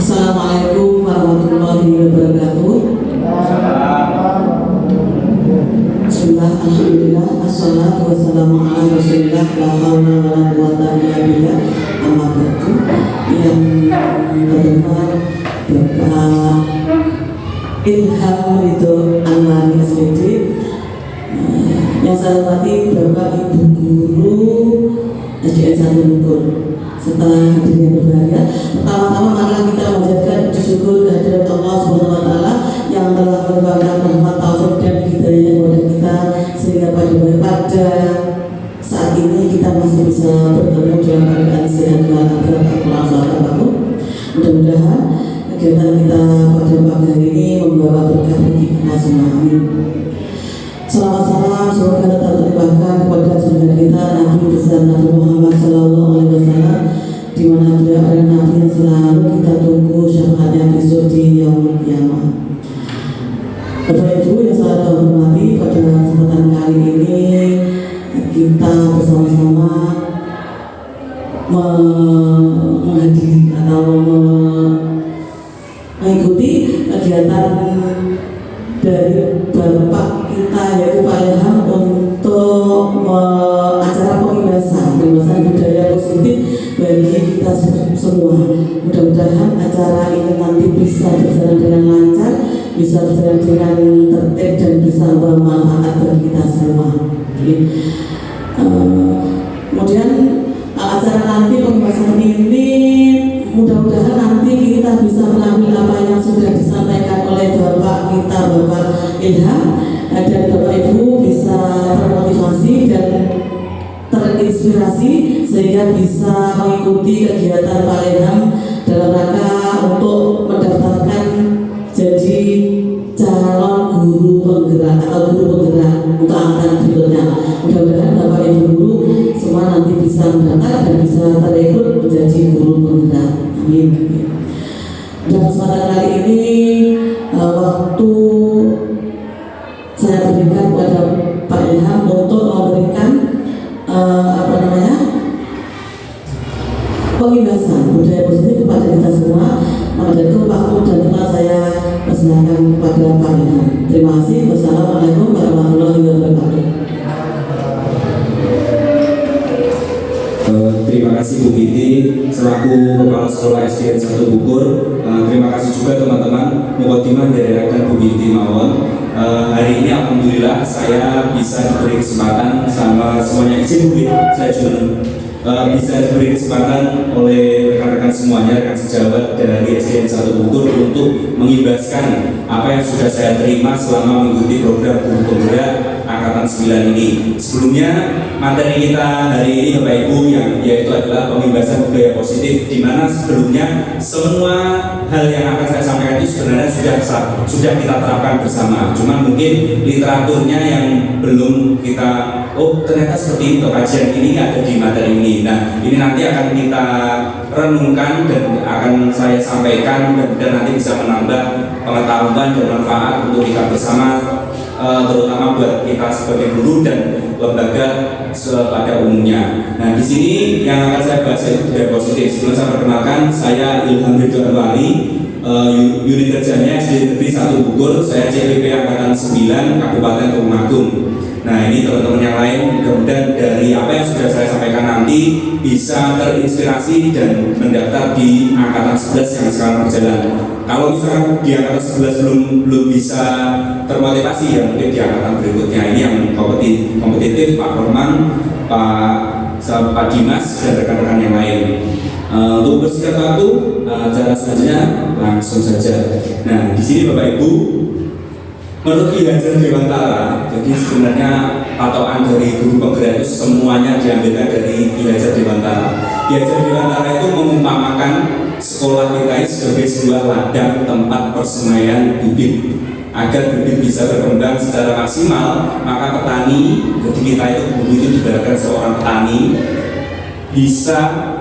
Assalamualaikum warahmatullahi wabarakatuh. Bismillah, alhamdulillah, assalatu wassalamu ala rasulillah, la hawla wa la quwwata illa billah, amma ba'du. Yang terdengar Bapak Ilham Ridho Anwar SPD, yang saya hormati Bapak Ibu Guru SDN 1 Bogor. Setelah hadirnya berbahagia, pertama-tama marilah kita menjadikan syukur kehadirat Allah Subhanahu wa Ta'ala yang telah memberikan rahmat taufik dan hidayah kepada kita, sehingga pada saat ini kita masih bisa bertemu dalam keadaan sehat walafiat. Mudah-mudahan kegiatan kita pada pagi hari ini membawa berkah bagi kita semua. Amin. Selamat salam semoga tetap terlimpahkan kepada junjungan kita Nabi besar Nabi Muhammad Sallallahu Alaihi Wasallam, di mana beliau adalah Nabi yang selalu kita tunggu syafaatnya besok di yaumul qiyamah. Bapak Ibu yang saya hormati, pada kesempatan kali ini kita bersama-sama menghadiri atau mengikuti kegiatan dari Bapak kita, yaitu Pak Ilham, untuk acara pengibasan budaya positif bagi kita semua. Mudah-mudahan acara ini nanti bisa berjalan dengan lancar, bisa berjalan dengan tertib, dan bisa bermanfaat bagi kita semua. Kemudian acara nanti pengibasan ini mudah-mudahan nanti kita bisa mengambil apa yang sudah disampaikan oleh Bapak kita, Bapak Ilham, dan Bapak Ibu bisa termotivasi dan terinspirasi sehingga bisa mengikuti kegiatan Pak Ilham dalam rangka untuk mendaftarkan jadi calon guru penggerak atau guru penggerak untuk angkatan berikutnya. Mudah-mudahan Bapak Ibu guru semua nanti bisa mendaftar dan bisa terekrut menjadi guru penggerak. Amin. Dan kesempatan kali ini waktu saya berikan kepada Pak Ilham untuk memberikan pengibasan budaya positif kepada kita semua. Maka dari itu waktu dan tempat saya persilakan kepada Pak Ilham. Terima kasih. Wassalamualaikum warahmatullahi wabarakatuh. Terima kasih Bu Giti selaku Kepala Sekolah SDN 1 Bogor. Terima kasih juga teman-teman Mukotimah dari rekan Bu Giti Mawon. Hari ini alhamdulillah saya bisa diberi kesempatan sama semuanya, izin Bu Giti, saya juga bisa diberi kesempatan oleh rekan-rekan semuanya, rekan sejawat dari SDN 1 Bogor untuk mengibaskan apa yang sudah saya terima selama mengikuti program Guru Penggerak Angkatan 9 ini. Sebelumnya materi kita hari ini Bapak Ibu yaitu adalah pengibasan budaya positif, di mana sebelumnya semua hal yang akan saya sampaikan itu sebenarnya sudah kita terapkan bersama. Cuma mungkin literaturnya yang belum kita ternyata seperti itu, kajian ini ada di materi ini. Nah, ini nanti akan kita renungkan dan akan saya sampaikan, dan nanti bisa menambah pengetahuan dan manfaat untuk kita bersama, terutama buat kita sebagai guru dan lembaga pada umumnya. Nah, di sini yang akan saya bahas itu budaya positif. Sebelum saya perkenalkan, saya Ilham Ridho Anwar, unit kerjanya SD Negeri 1 Bogor, saya CPP Angkatan 9 Kabupaten Tulungagung. Nah, ini teman-teman yang lain mudah-mudahan dari apa yang sudah saya sampaikan nanti bisa terinspirasi dan mendaftar di Angkatan 11 yang sekarang berjalan. Kalau misalkan di Angkatan 11 belum bisa termotivasi, ya mungkin di Angkatan berikutnya. Ini yang kompetitif, Pak Horman, Pak Dimas, dan rekan-rekan yang lain. Untuk bersingkat waktu, cara selanjutnya langsung saja. Nah, di sini Bapak Ibu, menurut Ki Hajar Dewantara, jadi sebenarnya patokan dari guru penggerak itu semuanya diambilkan dari Ki Hajar Dewantara. Ki Hajar Dewantara itu mengumpamakan sekolah kita ini sebagai sebuah ladang tempat persemaian bibit. Agar bibit bisa berkembang secara maksimal, maka petani, jadi kita itu guru itu diibaratkan seorang petani, bisa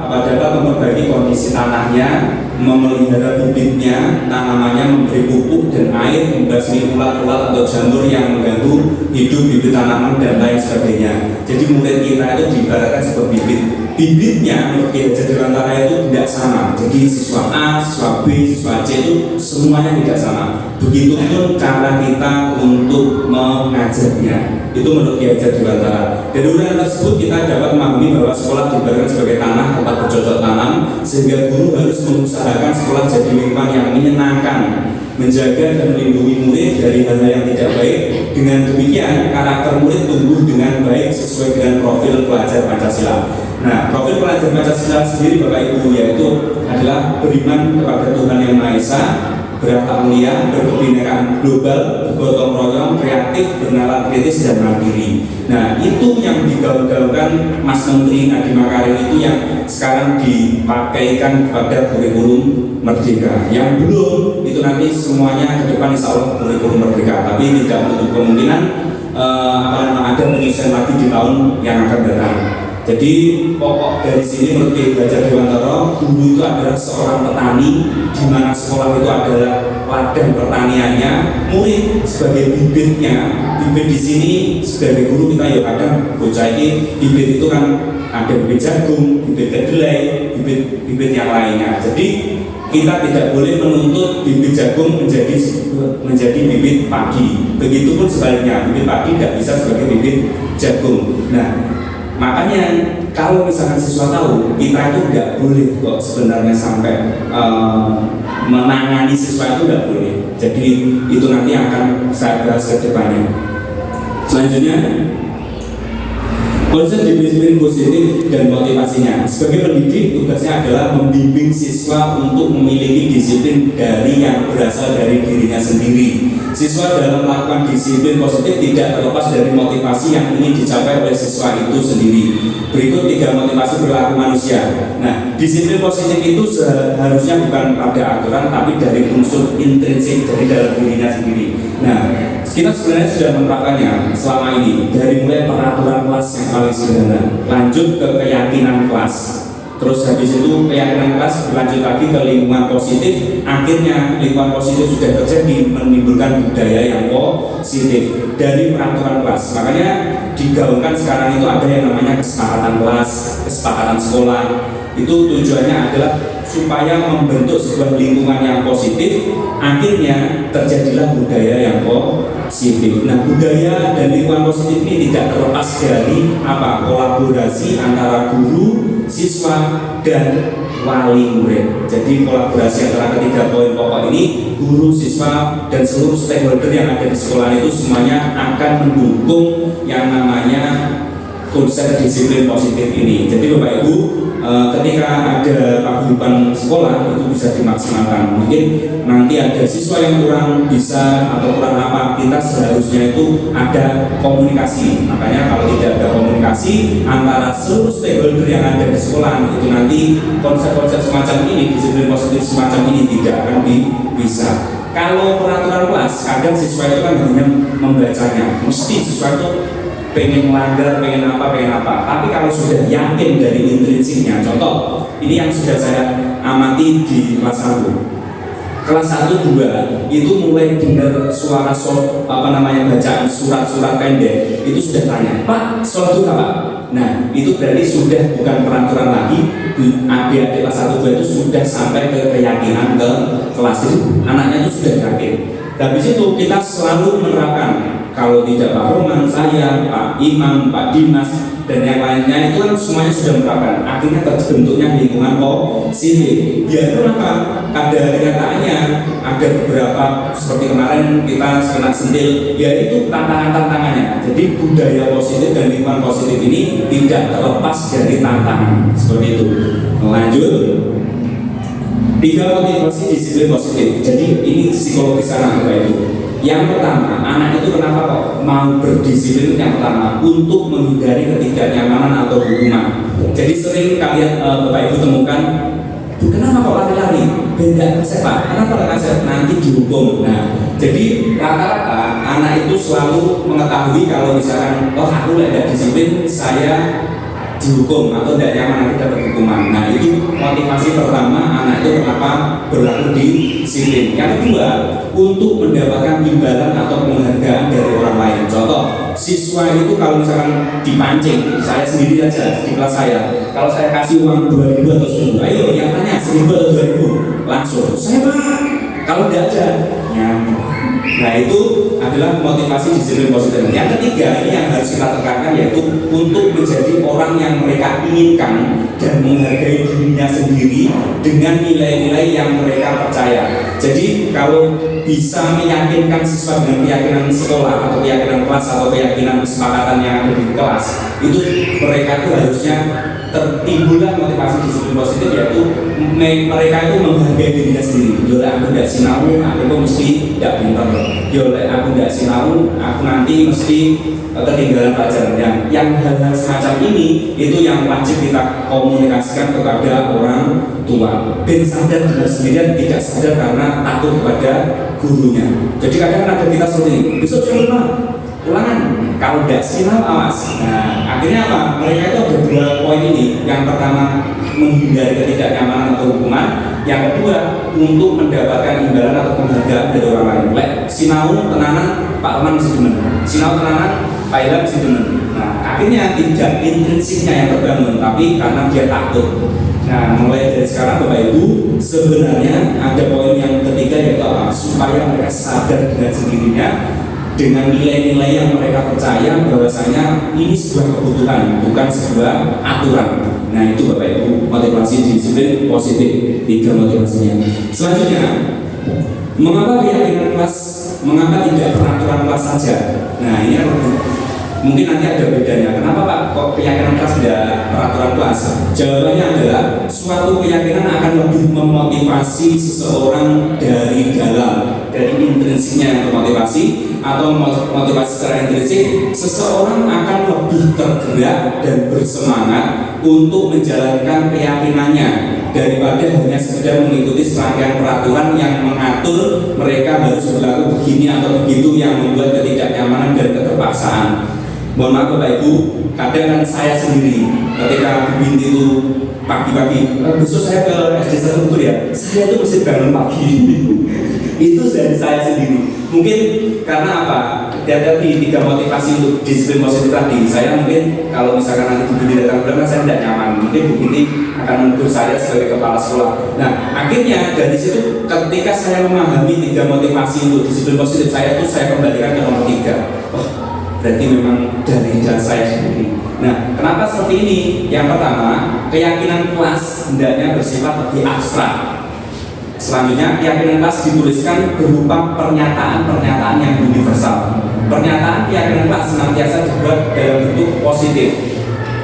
dapat memperbaiki kondisi tanahnya memelihara bibitnya, tanamannya, memberi pupuk dan air, membasmi ulat-ulat atau jamur yang mengganggu hidup bibit tanaman dan lain sebagainya. Jadi murid kita itu diibaratkan sebuah bibit. Bibitnya menurut Ki Hajar Dewantara itu tidak sama. Jadi siswa A, siswa B, siswa C itu semuanya tidak sama. Begitupun cara kita untuk mengajarnya. Itu menurut Ki Hajar Dewantara. Dari uraian tersebut kita dapat memahami bahwa sekolah diibaratkan sebagai tanah tempat bercocok tanam, sehingga guru harus mengusahakan sekolah jadi lingkungan yang menyenangkan, menjaga dan melindungi murid dari hal-hal yang tidak baik. Dengan demikian, karakter murid tumbuh dengan baik sesuai dengan profil pelajar Pancasila. Nah, profil pelajar Pancasila sendiri Bapak Ibu yaitu adalah beriman kepada Tuhan Yang Maha Esa, berakhlak mulia, berkebinekaan global, bergotong royong, kreatif, bernalar kritis dan mandiri. Nah, itu yang digaung-gaungkan Mas Menteri Nadiem Makarim itu yang sekarang dipakaikan kepada kurikulum Merdeka. Yang belum itu nanti semuanya ke depan insya Allah kurikulum Merdeka, tapi tidak menutup kemungkinan ada pengisian lagi di tahun yang akan datang. Jadi pokok dari sini menurut Ki Hajar Dewantara, guru itu adalah seorang petani, di mana sekolah itu adalah ladang pertaniannya, murid sebagai bibitnya. Bibit di sini sebagai guru kita ya kadang bocah ini bibit itu kan ada bibit jagung, bibit kedelai, bibit yang lainnya. Jadi kita tidak boleh menuntut bibit jagung menjadi bibit padi. Begitupun sebaliknya, bibit padi tidak bisa sebagai bibit jagung. Nah, makanya kalau misalkan siswa tahu, kita itu nggak boleh kok sebenarnya sampai menangani siswa itu nggak boleh. Jadi itu nanti akan saya bahas ke depannya. Selanjutnya, konsep disiplin positif dan motivasinya. Sebagai pendidik, tugasnya adalah membimbing siswa untuk memiliki disiplin dari yang berasal dari dirinya sendiri. Siswa dalam melakukan disiplin positif tidak terlepas dari motivasi yang ingin dicapai oleh siswa itu sendiri. Berikut 3 motivasi perilaku manusia. Nah, disiplin positif itu seharusnya bukan pada aturan, tapi dari unsur intrinsik dari dalam dirinya sendiri. Nah, kita sebenarnya sudah menerapkannya selama ini, dari mulai peraturan kelas yang paling sederhana, lanjut ke keyakinan kelas, terus habis itu keyakinan kelas berlanjut lagi ke lingkungan positif. Akhirnya lingkungan positif sudah terjadi, menimbulkan budaya yang positif dari peraturan kelas. Makanya digaungkan sekarang itu ada yang namanya kesepakatan kelas, kesepakatan sekolah. Itu tujuannya adalah supaya membentuk sebuah lingkungan yang positif. Akhirnya terjadilah budaya yang positif. Nah, budaya dan lingkungan positif ini tidak terlepas dari kolaborasi antara guru, siswa, dan wali murid. Jadi kolaborasi antara ketiga poin pokok ini, guru, siswa, dan seluruh stakeholder yang ada di sekolah itu semuanya akan mendukung yang namanya konsep disiplin positif ini. Jadi Bapak Ibu, ketika ada paguyuban sekolah itu bisa dimaksimalkan. Mungkin nanti ada siswa yang kurang bisa atau kurang apa, kita seharusnya itu ada komunikasi. Makanya kalau tidak ada komunikasi antara seluruh stakeholder yang ada di sekolah, itu nanti konsep-konsep semacam ini, disiplin positif semacam ini tidak akan bisa. Kalau peraturan kelas, kadang siswa itu kan hanya membacanya, mesti siswa itu pengen melanggar, pengen apa. Tapi kalau sudah yakin dari intrinsiknya, contoh, ini yang sudah saya amati di kelas 1. Kelas 1-2 itu mulai dengar suara bacaan surat-surat pendek, itu sudah tanya, Pak, sholat duha Pak? Nah, itu berarti sudah bukan peraturan lagi. Adik-adik kelas 1-2 itu sudah sampai ke keyakinan ke kelas itu. Anaknya itu sudah yakin. Habis itu kita selalu menerapkan, kalau tidak Pak Roman, saya, Pak Imam, Pak Dimas, dan yang lainnya itu kan semuanya sudah menerapkan. Akhirnya terbentuknya lingkungan positif. Biarpun ada kenyataannya, ada beberapa seperti kemarin kita kena sentil, ya itu tantangannya. Jadi budaya positif dan lingkungan positif ini tidak terlepas dari tantangan seperti itu. Lanjut. 3 motivasi disiplin positif. Jadi ini psikologis anak Bapak Ibu. Yang pertama, anak itu kenapa kok mau berdisiplin? Yang pertama, untuk menghindari ketidaknyamanan atau hukuman. Jadi sering kalian Bapak Ibu temukan, kenapa kok lari-lari? Beda kasep Pak, kenapa lari kasep? Nanti dihukum. Nah, jadi rata-rata anak itu selalu mengetahui kalau misalkan, aku tidak disiplin, saya dihukum atau tidak nyaman nanti dapat hukuman. Nah itu motivasi pertama anak itu kenapa berlaku disiplin. Yang kedua, untuk mendapatkan imbalan atau penghargaan dari orang lain. Contoh, siswa itu kalau misalkan dipancing, saya sendiri aja di kelas saya, kalau saya kasih uang 2.000 atau 1.000, ayo yang tanya 1.000 atau 2.000, langsung saya Pak. Kalau tidak ada, ya. Nah itu adalah motivasi disiplin positif. Yang ketiga, ini yang harus kita tekankan, yaitu untuk menjadi orang yang mereka inginkan dan menghargai dirinya sendiri dengan nilai-nilai yang mereka percaya. Jadi kalau bisa meyakinkan siswa dengan keyakinan sekolah atau keyakinan kelas atau keyakinan kesepakatan yang ada di kelas, itu mereka itu harusnya tertimbullah motivasi disiplin positif, yaitu mereka itu menghargai dirinya sendiri. Yole aku tidak sinau, aku itu mesti tidak pintar. Yole aku tidak sinau, aku nanti mesti ketinggalan pelajaran. Yang hal-hal semacam ini itu yang wajib kita komunikasikan kepada orang tua. Ben sadar dengan sendirian, tidak sadar karena takut kepada gurunya. Jadi kadang ada kita seperti ini, besok jam 5 ulangan, kalau tidak sinau awas. Nah akhirnya apa? Mereka itu ada dua poin ini. Yang pertama, menghindari ketidaknyamanan atau hukuman. Yang kedua, untuk mendapatkan imbalan atau penghargaan dari orang lain. Lek sinau tenanan Pak Teman mesti demen, sinau tenanan Pak Ilham mesti demen. Nah akhirnya tidak intrinsiknya yang terbangun, tapi karena dia takut. Nah mulai dari sekarang Bapak Ibu, sebenarnya ada poin yang ketiga, yaitu apa? Supaya mereka sadar dengan sendirinya, dengan nilai-nilai yang mereka percaya bahwasanya ini sebuah kebutuhan, bukan sebuah aturan. Nah itu Bapak Ibu, motivasi disiplin positif, 3 motivasinya. Selanjutnya, mengapa keyakinan kelas, mengapa tidak peraturan kelas saja? Nah ini mungkin nanti ada bedanya. Kenapa Pak kok keyakinan kelas tidak peraturan kelas? Jawabannya adalah suatu keyakinan akan lebih memotivasi seseorang dari dalam, dari intrinsiknya yang termotivasi, atau motivasi secara intrinsik. Seseorang akan lebih tergerak dan bersemangat untuk menjalankan keyakinannya daripada hanya sekedar mengikuti serangkaian peraturan yang mengatur mereka harus berlaku begini atau begitu, yang membuat ketidaknyamanan dan keterpaksaan. Mohon maaf Bapak Ibu, kadang kan saya sendiri ketika binti itu pagi-pagi, besok saya ke SD Satu ya, saya itu mesti bangun pagi. Itu dari saya sendiri. Mungkin karena apa? Dari 3 motivasi untuk disiplin positif tadi, saya mungkin kalau misalkan nanti Bu Binti datang bulan, saya tidak nyaman. Mungkin Bu Binti akan menegur saya sebagai kepala sekolah. Nah, akhirnya dari situ ketika saya memahami 3 motivasi untuk disiplin positif, saya kembalikan ke nomor 3. Oh, berarti memang dari saya sendiri. Nah, kenapa seperti ini? Yang pertama, keyakinan kelas hendaknya bersifat lebih abstrak. Selanjutnya, keyakinan kelas dituliskan berupa pernyataan-pernyataan yang universal. Pernyataan keyakinan kelas senantiasa dibuat dalam bentuk positif.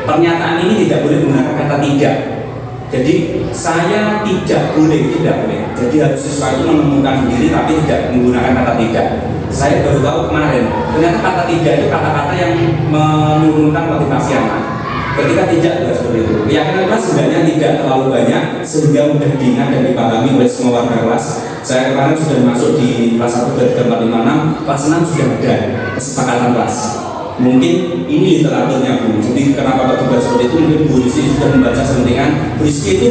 Pernyataan ini tidak boleh menggunakan kata tidak. Jadi, saya tidak boleh. Jadi harus siswa itu menemukan sendiri tapi tidak menggunakan kata tidak. Saya baru tahu kemarin, ternyata kata tidak itu kata-kata yang menurunkan motivasi anak. Ketika tidak juga seperti itu. Keyakinan kelas sebenarnya tidak terlalu banyak sehingga mudah diingat dan dipahami oleh semua warga kelas. Saya kemarin sudah masuk di kelas 1 dari 456, kelas 6 sudah ada kesepakatan kelas. Mungkin ini literaturnya Bu. Jadi kenapa kok juga seperti itu? Mungkin Bu Rizky sudah membaca selentingan. Bu Rizky itu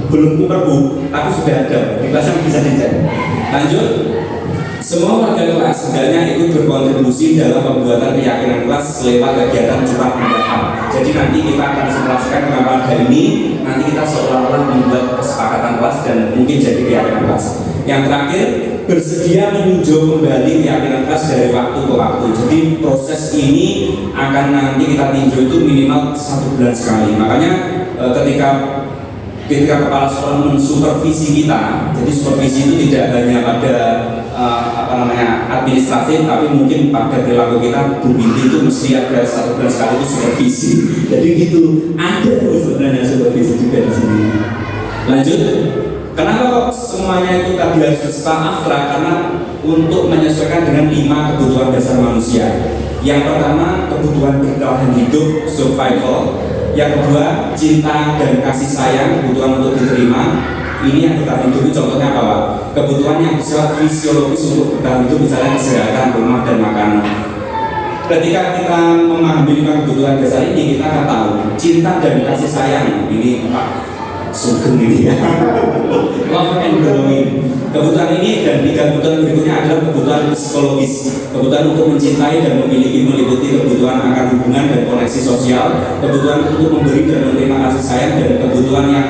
belum kuper Bu, tapi sudah ada. Di kelasnya bisa dicek. Lanjut. Semua warga kelas sebenarnya ikut berkontribusi dalam pembuatan keyakinan kelas lewat kegiatan curah pendapat. Jadi nanti kita akan simulasikan kenapa ada ini. Nanti kita seolah-olah membuat kesepakatan kelas dan mungkin jadi keyakinan kelas. Yang terakhir, bersedia meninjau kembali keyakinan kelas dari waktu ke waktu. Jadi proses ini akan nanti kita tinjau itu minimal 1 bulan sekali. Makanya ketika kepala sekolah mensupervisi kita, jadi supervisi itu tidak hanya pada administratif, tapi mungkin pada perilaku kita. Bu Binti itu mesti ada 1 bulan sekali itu supervisi. Jadi gitu, ada sebenarnya supervisi juga di sini. Lanjut, kenapa kok semuanya itu tadi harus bersifat abstrak? Karena untuk menyesuaikan dengan 5 kebutuhan dasar manusia. Yang pertama, kebutuhan bertahan hidup, survival. Yang kedua, cinta dan kasih sayang, kebutuhan untuk diterima. Ini yang bertahan hidup, contohnya apa Pak? Kebutuhan yang bersifat fisiologis untuk bertahan hidup, misalnya kesehatan, rumah, dan makanan. ketika kita memahami 5 kebutuhan dasar ini, kita akan tahu cinta dan kasih sayang ini Pak Sugeng ini ya. Love and belonging. Kebutuhan ini dan 3 kebutuhan berikutnya adalah kebutuhan psikologis, kebutuhan untuk mencintai dan memiliki meliputi kebutuhan akan hubungan dan koneksi sosial, kebutuhan untuk memberi dan menerima kasih sayang, dan kebutuhan yang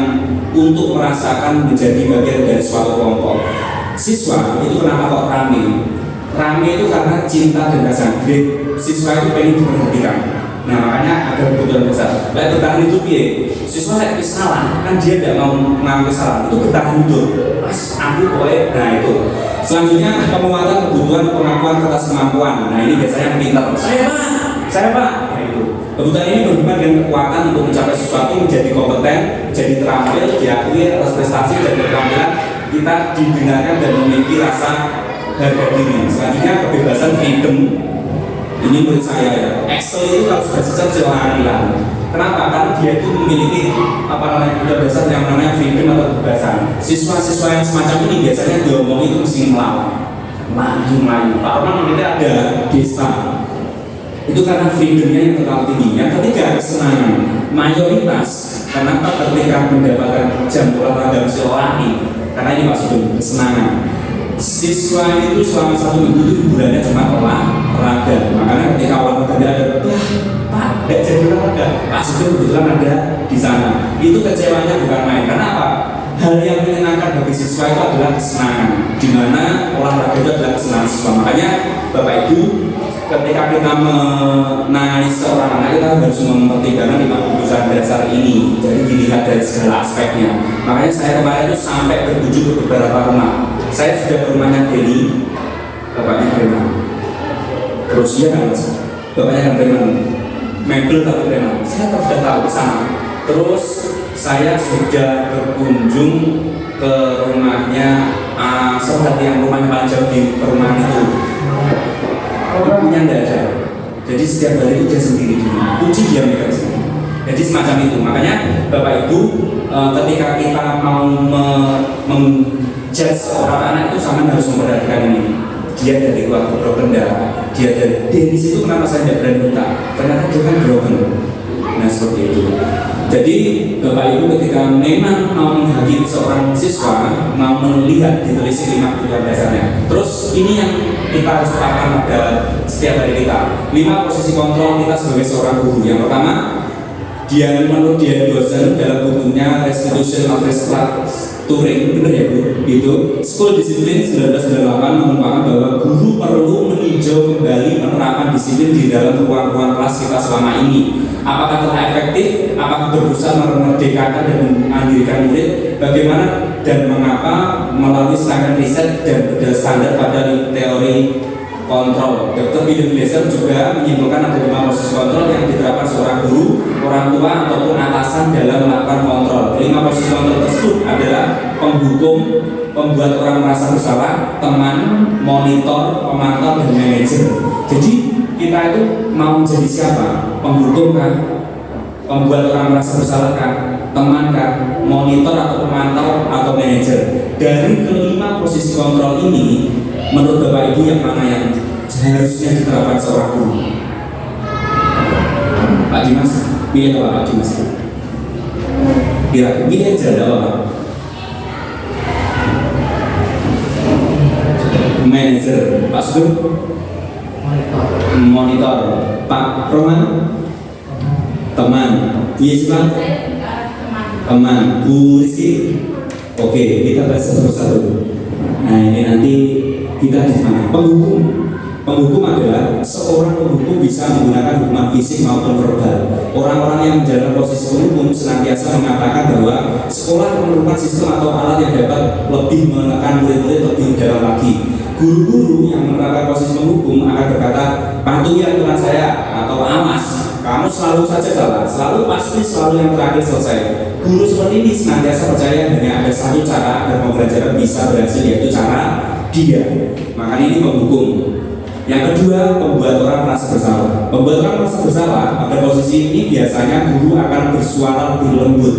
untuk merasakan menjadi bagian dari suatu kelompok. Siswa itu kenapa kok rame? Rame itu karena cinta dan kasih sayang. Siswa itu pengen diperhatikan. Nah makanya ada kebutuhan besar. Lek bertahan hidup ya, siswa lek salah kan dia tidak mau mengambil salah, itu bertahan hidup. Mas aku boleh. Nah itu. Selanjutnya penguatan kebutuhan pengakuan atas kemampuan. Nah ini biasanya yang pintar. Saya pak. Nah itu. Kebutuhan ini berhubungan dengan kekuatan untuk mencapai sesuatu, menjadi kompeten, menjadi terampil, diakui atas prestasi dan keterampilan kita didengarkan dan memiliki rasa harga diri. Selanjutnya kebebasan freedom. Ini menurut saya ya, Excel itu kalau sudah selesai silahkan hilang. Kenapa? Karena dia itu memiliki kebutuhan dasar yang namanya freedom atau kebebasan. Siswa-siswa yang semacam ini biasanya diomong itu mesti melayu. Pak Roman ini ada desa. Itu karena freedomnya yang terlalu tinggi. Yang ketiga, kesenangan. Mayoritas kenapa ketika mendapatkan jam olahraga mesti lari? Karena ini maksudnya kesenangan. Siswa itu selama 1 minggu itu hiburannya cuma olahraga. Makanya ketika olahraga ada, Pak, tidak jadi olahraga. Pak Sudir kebetulan ada di sana. Itu kecewanya bukan main. Karena apa? Hal yang menyenangkan bagi siswa itu adalah kesenangan. Di mana olahraga itu adalah kesenangan siswa. Makanya Bapak Ibu, ketika kita menangani seorang anak, kita harus mempertimbangkan 5 kebutuhan dasar ini. Jadi dilihat dari segala aspeknya. Makanya saya kemarin itu sampai berkunjung ke beberapa rumah. Saya sudah ke rumahnya Denny, bapaknya Preman. Terus dia kan, bapaknya kan Preman. Mebel tapi Preman. Saya sudah tahu ke sana. Terus saya sudah berkunjung ke rumahnya seperti yang rumahnya paling jauh di perumahan itu. Ibunya tidak ada. Jadi setiap hari itu dia sendiri di rumah. Kunci dia megang sendiri. Jadi semacam itu. Makanya Bapak Ibu, ketika kita mau menjudge seorang anak itu sama harus memperhatikan ini. Dia dari keluarga broken darah. Dia dari Dennis itu kenapa saya tidak berani minta? Ternyata dia kan broken. Nah seperti itu. Jadi Bapak Ibu ketika memang mau menghakimi seorang siswa, mau melihat ditelisik 5 kebutuhan dasarnya. Terus ini yang kita harus terapkan pada setiap hari kita. 5 posisi kontrol kita sebagai seorang guru. Yang pertama, menurut Dian Dozen dalam bukunya Restitution of Restructuring, benar ya Bu? Itu School Discipline 1998 mengungkapkan bahwa guru perlu meninjau kembali penerapan disiplin di dalam ruang-ruang kelas kita selama ini. Apakah telah efektif? Apakah berusaha memerdekakan dan mengandalkan murid? Bagaimana dan mengapa melalui serangkaian riset dan berdasar pada teori kontrol. Dr. William Glasser juga menyimpulkan ada 5 proses kontrol yang diterapkan seorang guru, orang tua ataupun atasan dalam melakukan kontrol. 5 proses kontrol tersebut adalah penghukum, pembuat orang merasa bersalah, teman, monitor, pemantau, dan manajer. Jadi kita itu mau menjadi siapa? Penghukum kan? Pembuat orang merasa bersalah kan? Teman kan? Monitor atau pemantau atau manajer. Dari kelima posisi kontrol ini, menurut Bapak Ibu yang mana yang seharusnya diterapkan seorang guru? Pak Dimas, pilih apa Pak Dimas? Pilih aja, ada apa? Manager, Pak Sudur? Monitor, Pak Roman? Teman, Bu Yesma? Teman, Bu Rizky? Oke, kita bahas satu-satu. Nah ini nanti kita di mana? Penghukum adalah seorang penghukum bisa menggunakan hukuman fisik maupun verbal. Orang-orang yang menjalankan posisi penghukum senantiasa mengatakan bahwa sekolah memerlukan sistem atau alat yang dapat lebih menekan murid-murid lebih dalam lagi. Guru-guru yang menerapkan posisi penghukum akan berkata, patuhi aturan saya atau awas, kamu selalu saja salah, selalu pasti selalu yang terakhir selesai. Guru seperti ini senantiasa percaya hanya ada satu cara agar pembelajaran bisa berhasil, yaitu cara dia. Makanya ini penghukum. Yang kedua, membuat orang merasa bersalah. Membuat orang merasa bersalah pada posisi ini biasanya guru akan bersuara lebih lembut.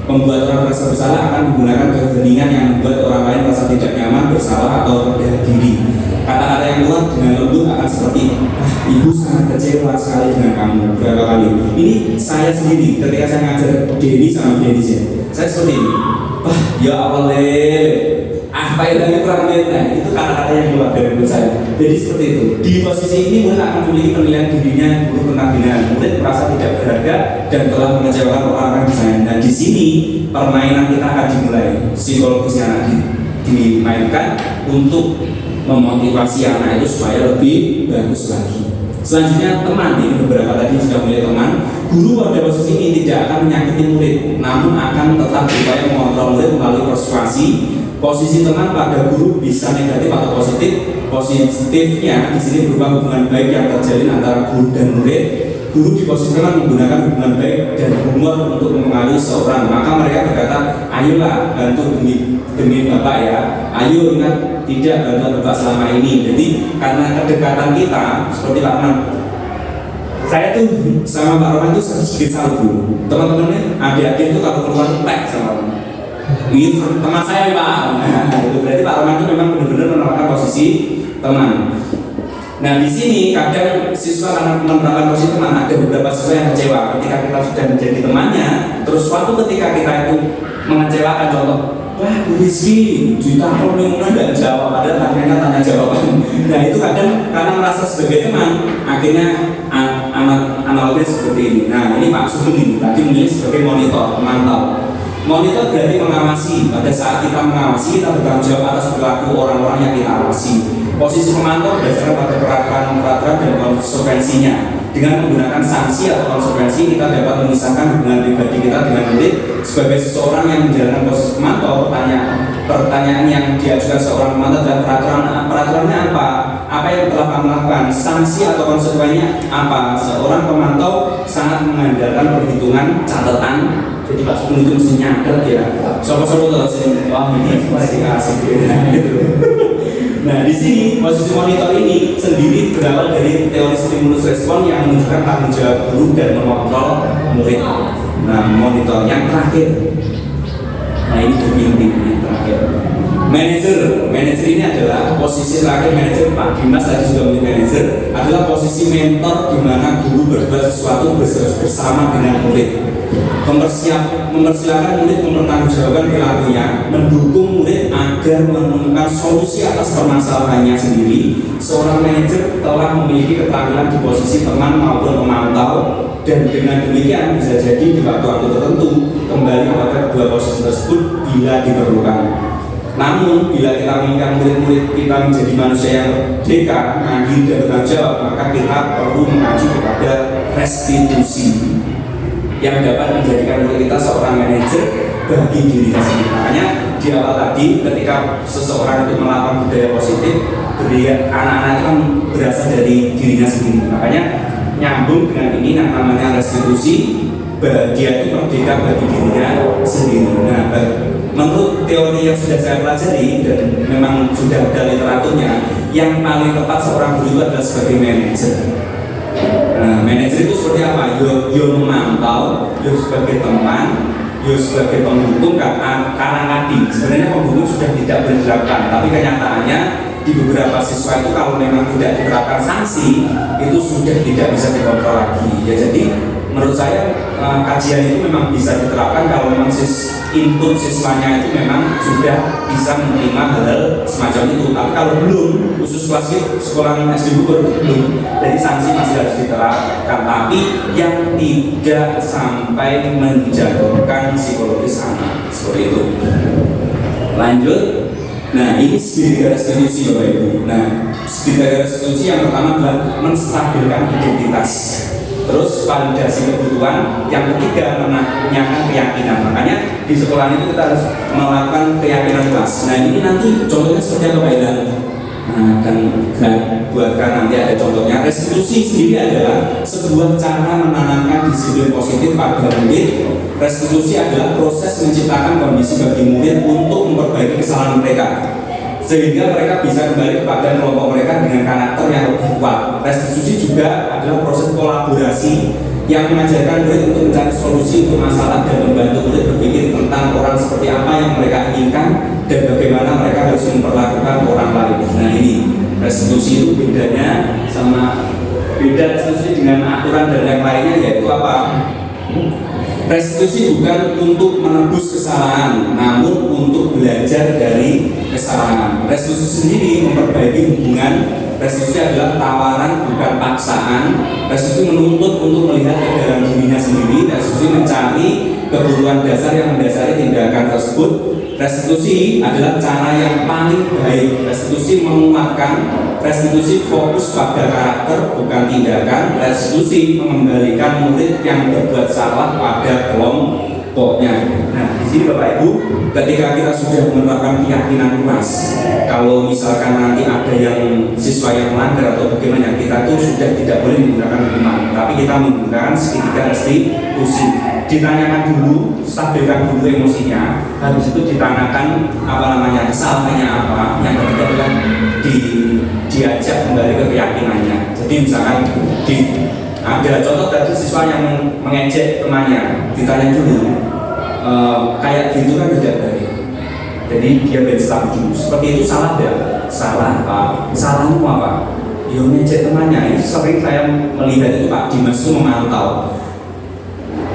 Membuat orang merasa bersalah akan menggunakan keheningan yang membuat orang lain merasa tidak nyaman, bersalah, atau rendah diri. Kata-kata yang keluar dengan lembut akan seperti, ibu sangat kecewa sekali dengan kamu. Berapa kali? Ini saya sendiri ketika saya ngajar Denny sama Denny, saya seperti ini. Wah, ya Allah, apa yang kami kurang lihat, itu kata-kata yang keluar dari mulut saya. Jadi seperti itu. Di posisi ini murid akan memiliki penilaian dirinya buruk tentang dirinya. Murid merasa tidak berharga dan telah mengecewakan orang-orang di sana. Dan di sini permainan kita akan dimulai. Psikologisnya anak dimainkan untuk memotivasi anak itu supaya lebih bagus lagi. Selanjutnya teman, ini beberapa tadi sudah mulai teman. Guru pada posisi ini tidak akan menyakiti murid, namun akan tetap berupaya mengontrol murid melalui persuasi. Posisi teman pada guru bisa negatif atau positif. Positifnya di sini berupa hubungan baik yang terjalin antara guru dan murid. Guru di posisi teman menggunakan hubungan baik dan humor untuk mempengaruhi seorang. Maka mereka berkata, ayolah bantu demi Bapak ya. Ayo ingat tidak bantu Bapak selama ini. Jadi karena kedekatan kita seperti Pak Roman, saya tuh sama Pak Roman tuh sedikit salu. Teman-temannya, adik-adik itu kalau keluar tek sama Roman. Ini teman saya Pak. Nah, itu berarti Pak Roman itu memang benar-benar menerapkan posisi teman. Nah di sini kadang siswa karena menerapkan posisi teman, ada beberapa siswa yang kecewa ketika kita sudah menjadi temannya. Terus suatu ketika kita itu mengecewakan, contoh, wah Bu Rizky, juta orang nggak jawab, padahal akhirnya tanya jawaban. Nah itu kadang karena merasa sebagai teman, akhirnya analogis seperti ini. Nah ini Pak Sugeng tadi menulis sebagai monitor, pemantau. Monitor berarti mengawasi. Pada saat kita mengawasi, kita bertanggung jawab atas perilaku orang-orang yang kita awasi. Posisi pemantau berdasarkan pada peraturan dan konsekuensinya. Dengan menggunakan sanksi atau konsekuensi, kita dapat memisahkan hubungan pribadi kita dengan murid. Sebagai seseorang yang menjalankan posisi pemantau, pertanyaan yang diajukan seorang pemantau adalah peraturannya apa? Apa yang telah kamu lakukan? Sanksi atau konsekuensinya apa? Seorang pemantau sangat mengandalkan perhitungan catatan. Jadi Pak Sugeng itu mesti nyadar ya. Sopo-sopo tuh sini, wah ini masih asik gitu. Nah di sini posisi monitor ini sendiri berawal dari teori stimulus respon yang menunjukkan tanggung jawab guru dan mengontrol murid. Nah monitor yang terakhir, nah ini doping yang terakhir. Manager ini adalah posisi terakhir. Manager, Pak Dimas tadi sudah menjadi manager, adalah posisi mentor di mana guru berbuat sesuatu bersama dengan murid. Mempersilahkan murid mempertanggungjawabkan perilakunya, mendukung murid agar menemukan solusi atas permasalahannya sendiri. Seorang manajer telah memiliki keterampilan di posisi teman maupun pemantau, dan dengan demikian bisa jadi di waktu-waktu tertentu kembali kepada dua posisi tersebut bila diperlukan. Namun bila kita menginginkan murid-murid kita menjadi manusia yang merdeka, adil dan bertanggung jawab, maka kita perlu mengacu kepada restitusi yang dapat menjadikan murid kita seorang manajer bagi diri sendiri. Makanya di awal tadi ketika seseorang itu melakukan budaya positif, anak-anak itu kan berasal dari dirinya sendiri. Makanya nyambung dengan ini yang namanya restitusi, dia itu merdeka bagi dirinya sendiri. Nah, menurut teori yang sudah saya pelajari dan memang sudah ada literaturnya, yang paling tepat seorang guru itu adalah sebagai manajer. Nah, manajer itu seperti apa? Yo memantau, yo sebagai teman, yo sebagai pendukung, karena tadi sebenarnya pendukung sudah tidak diterapkan, tapi kenyataannya di beberapa siswa itu kalau memang tidak diterapkan sanksi, itu sudah tidak bisa dikontrol lagi. Ya jadi menurut saya kajian itu memang bisa diterapkan kalau memang input siswanya itu memang sudah bisa menerima hal semacam itu. Tapi kalau belum, khusus kelas sekolah SD Bogor belum, jadi sanksi masih harus diterapkan. Tapi yang tidak sampai menjatuhkan psikologis anak seperti itu. Lanjut. Nah ini segitiga restitusi Bapak Ibu. Nah segitiga restitusi yang pertama adalah menstabilkan identitas. Terus validasi kebutuhan, yang ketiga menanyakan keyakinan. Makanya di sekolah itu kita harus melakukan keyakinan kelas. Nah ini nanti contohnya seperti apa Pak Ilan? Nah, dan buatkan nanti ada contohnya. Restitusi sendiri adalah sebuah cara menanamkan disiplin positif pada murid. Restitusi adalah proses menciptakan kondisi bagi murid untuk memperbaiki kesalahan mereka, sehingga mereka bisa kembali kepada kelompok mereka dengan karakter yang lebih kuat. Restitusi juga adalah proses kolaborasi yang mengajarkan murid untuk mencari solusi untuk masalah dan membantu murid berpikir tentang orang seperti apa yang mereka inginkan dan bagaimana mereka harus memperlakukan orang lain. Nah ini restitusi itu bedanya sama beda restitusi dengan aturan dan yang lainnya, yaitu apa? Restitusi bukan untuk menebus kesalahan, namun untuk belajar dari kesalahan. Restitusi sendiri memperbaiki hubungan. Restitusi adalah tawaran, bukan paksaan. Restitusi menuntut untuk melihat ke dalam dirinya sendiri. Restitusi mencari kebutuhan dasar yang mendasari tindakan tersebut. Restitusi adalah cara yang paling baik. Restitusi menguatkan. Restitusi fokus pada karakter, bukan tindakan. Restitusi mengembalikan murid yang berbuat salah pada kelompoknya. Nah, di sini Bapak Ibu, ketika kita sudah menerapkan keyakinan keras, kalau misalkan nanti ada yang siswa yang melanggar atau bagaimana, kita tuh sudah tidak boleh menggunakan hukuman, tapi kita menggunakan segitiga restitusi. Ditanyakan dulu, stabilkan dulu emosinya, habis itu ditanyakan kesalahannya apa, yang ketiga adalah diajak kembali ke keyakinannya. Jadi misalkan ada contoh tadi siswa yang mengejek temannya, ditanya dulu, kayak gitu kan tidak baik. Jadi dia brainstorm dulu, seperti itu salah tidak? Salah Pak. Salahmu apa? Ya ngejek temannya. Ini sering saya melihat itu Pak Dimas itu memantau.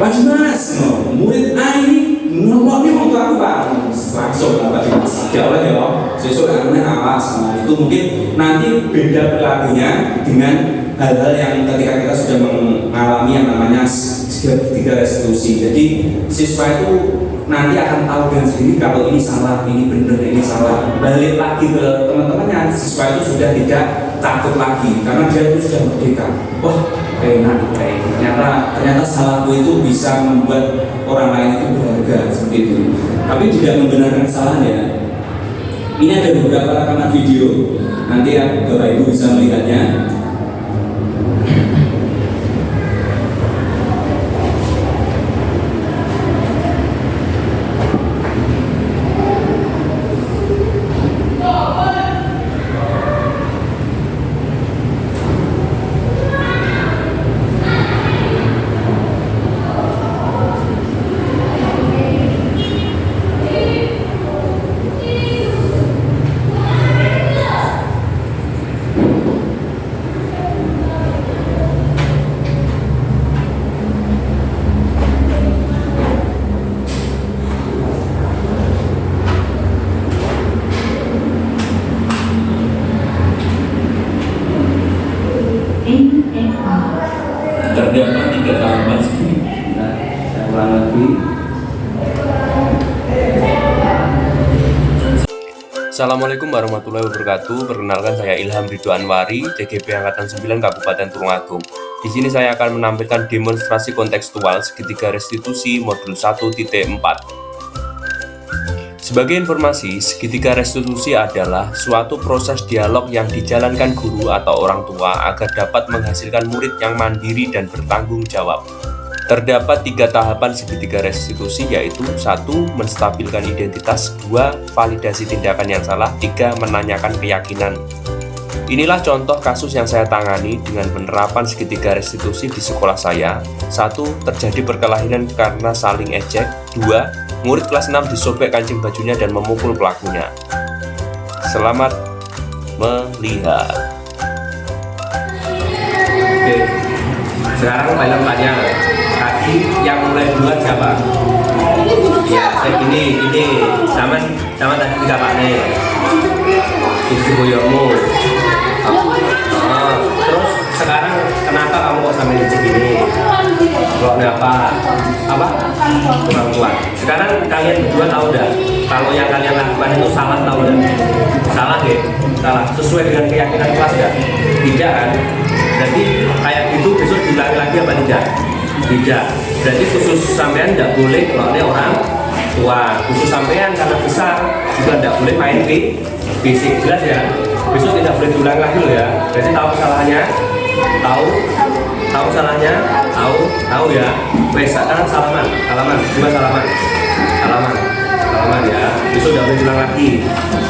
Pak Dimas, murid A ini ngeloknya waktu aku Pak. Langsung Pak Dimas. Ya Allah ya, sesuatu yang awas. Nah itu mungkin nanti beda perilakunya dengan hal-hal yang ketika kita sudah mengalami yang namanya segitiga restitusi. Jadi siswa itu nanti akan tahu dengan sendiri kalau ini salah, ini benar, ini salah. Balik lagi ke teman-temannya, siswa itu sudah tidak takut lagi karena dia itu sudah merdeka. Wah, enak, ternyata salahku itu bisa membuat orang lain itu berharga seperti itu. Tapi tidak membenarkan kesalahan ya. Ini ada beberapa rekaman video, nanti ya Bapak Ibu bisa melihatnya. Terdapat 3 tahapan studi. Nah, saya ulang lagi. Assalamualaikum warahmatullahi wabarakatuh. Perkenalkan saya Ilham Ridho Anwari, CGP Angkatan 9 Kabupaten Tulungagung. Di sini saya akan menampilkan demonstrasi kontekstual segitiga restitusi modul 1.4. Sebagai informasi, segitiga restitusi adalah suatu proses dialog yang dijalankan guru atau orang tua agar dapat menghasilkan murid yang mandiri dan bertanggung jawab. Terdapat 3 tahapan segitiga restitusi, yaitu 1. Menstabilkan identitas, 2. Validasi tindakan yang salah, 3. Menanyakan keyakinan. Inilah contoh kasus yang saya tangani dengan penerapan segitiga restitusi di sekolah saya. 1. Terjadi perkelahian karena saling ejek. 2. Murid kelas 6 disobek kancing bajunya dan memukul pelakunya. Selamat melihat. Oke, sekarang kalian tanya, tadi yang mulai duluan siapa? Ya, saya gini, sama tadi tiga Pak nih. Itu boyomu. Terus sekarang kenapa kamu kok sampai di sini? Kalau apa? Kurang kuat. Sekarang kalian berdua tahu dah, kalau yang kalian lakukan itu salah, tahu dah? Salah ya? Salah. Sesuai dengan keyakinan kelas ya? Tidak kan? Jadi kayak gitu besok diulangi lagi apa tidak? Tidak. Jadi khusus sampean tidak boleh kalau ini orang tua. Khusus sampean karena besar juga tidak boleh main fisik, jelas ya? Besok tidak boleh diulang lagi loh ya. Jadi tahu kesalahannya? Tahu salahnya? Tahu ya. Wes, sekarang salaman, cuma salaman ya. Besok tidak boleh diulang lagi.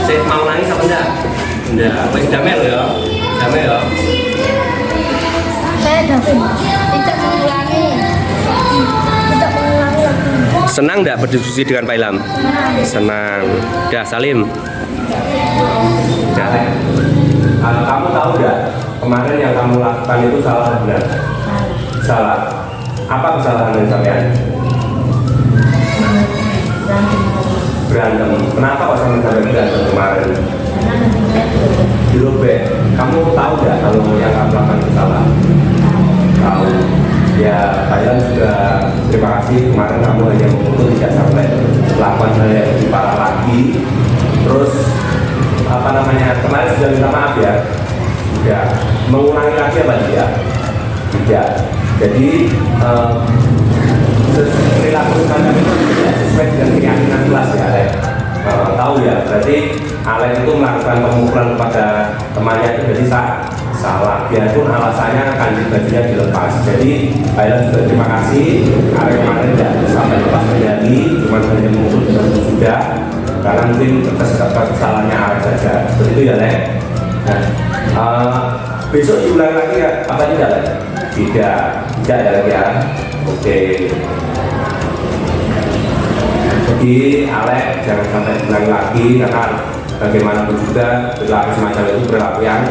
Saya mau nangis apa enggak? Enggak. Wes damai loh ya. Saya David, tidak mengulangi. Senang nggak berdiskusi dengan Pak Ilham? Senang. Udah, Salim. Nah, kamu tahu nggak kemarin yang kamu lakukan itu salah atau benar? Salah. Apa kesalahan yang sampean? Berantem. Kenapa kok sampai berantem kemarin? Dirobek. Kamu tahu nggak kalau yang kamu lakukan itu salah? Tahu. Ya, saya juga terima kasih kemarin kamu hanya mengutuk tidak sampai melakukan hal yang lebih parah lagi. Terus apa namanya, kemarin sudah minta maaf ya. Tidak mengulangi lagi apa tidak? Tidak. Jadi perilaku semacam itu tidak sesuai dengan keyakinan kelas ya, Alek. Tahu ya, berarti Alek itu melakukan pemukulan kepada temannya itu jadi salah. Biarpun alasannya kanji bajunya dilepas. Jadi Pak juga terima kasih. Alek kemarin tidak sampai lepas kendali, cuma hanya memukul sudah. Karena mungkin kesalahannya Alek saja. Seperti itu ya, Alek. Nah, besok diulang lagi ya? Apa tidak, Alek? Tidak ya, Alek ya. Oke. Jadi Alek jangan sampai ulang lagi, karena bagaimanapun juga perilaku semacam itu perilaku yang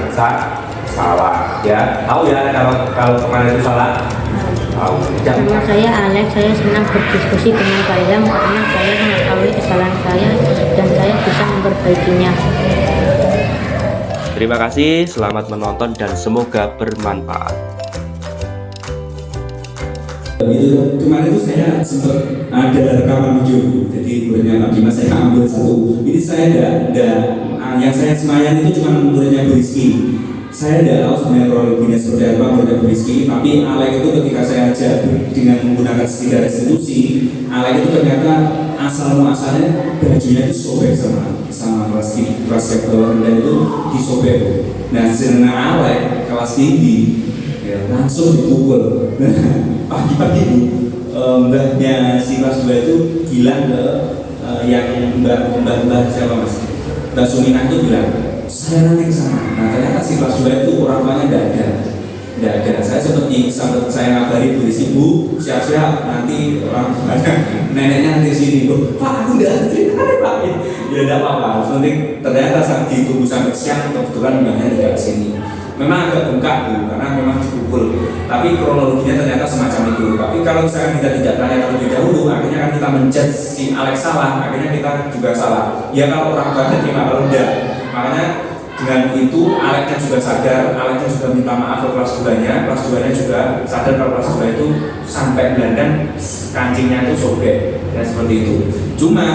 salah ya. Tahu ya kalau kemarin itu salah? Tahu. Nama saya Alex, saya senang berdiskusi dengan Pak Ilham karena saya mengetahui kesalahan saya dan saya bisa memperbaikinya. Terima kasih, selamat menonton dan semoga bermanfaat. Itu kemarin itu saya sempat ada rekaman video, jadi muridnya Pak Dimas saya ambil satu. Ini saya yang saya semayan itu cuma muridnya Bu Rizky. Saya tidak tahu sebenarnya kronologinya seperti apa muridnya Bu Rizky, tapi Alek itu ketika saya ajak dengan menggunakan stiker restitusi, Alek itu ternyata asal muasalnya bajunya disobek sama kelas sektor rendah itu disobek. Nah, sedangkan Alek kelas tinggi ya, langsung dipukul. Pagi-pagi itu mbahnya si kelas 2 itu bilang ke yang mbah siapa mas? Mbak Suminah itu bilang, saya nanti ke sana. Nah ternyata si kelas 2 itu orang tuanya nggak ada. Saya seperti saya ngabari Bu Rizky, Bu siap-siap nanti orang tuanya neneknya nanti sini. Pak aku nggak ada Pak. Ya tidak apa-apa. Nanti ternyata saat ditunggu sampai siang kebetulan mbahnya tidak kesini. Memang agak bengkak Bu, karena memang dipukul. Tapi kronologinya ternyata semacam itu. Tapi kalau misalkan kita tidak tanya terlebih dahulu, akhirnya kan kita menjudge si Alex salah, akhirnya kita juga salah. Ya kalau orang tuanya terima, kalau enggak. Makanya dengan itu Alexnya juga sadar, Alexnya juga minta maaf ke kelas 2-nya juga sadar kalau kelas 2 itu sampai gelandang kancingnya itu sobek. Ya seperti itu. Cuma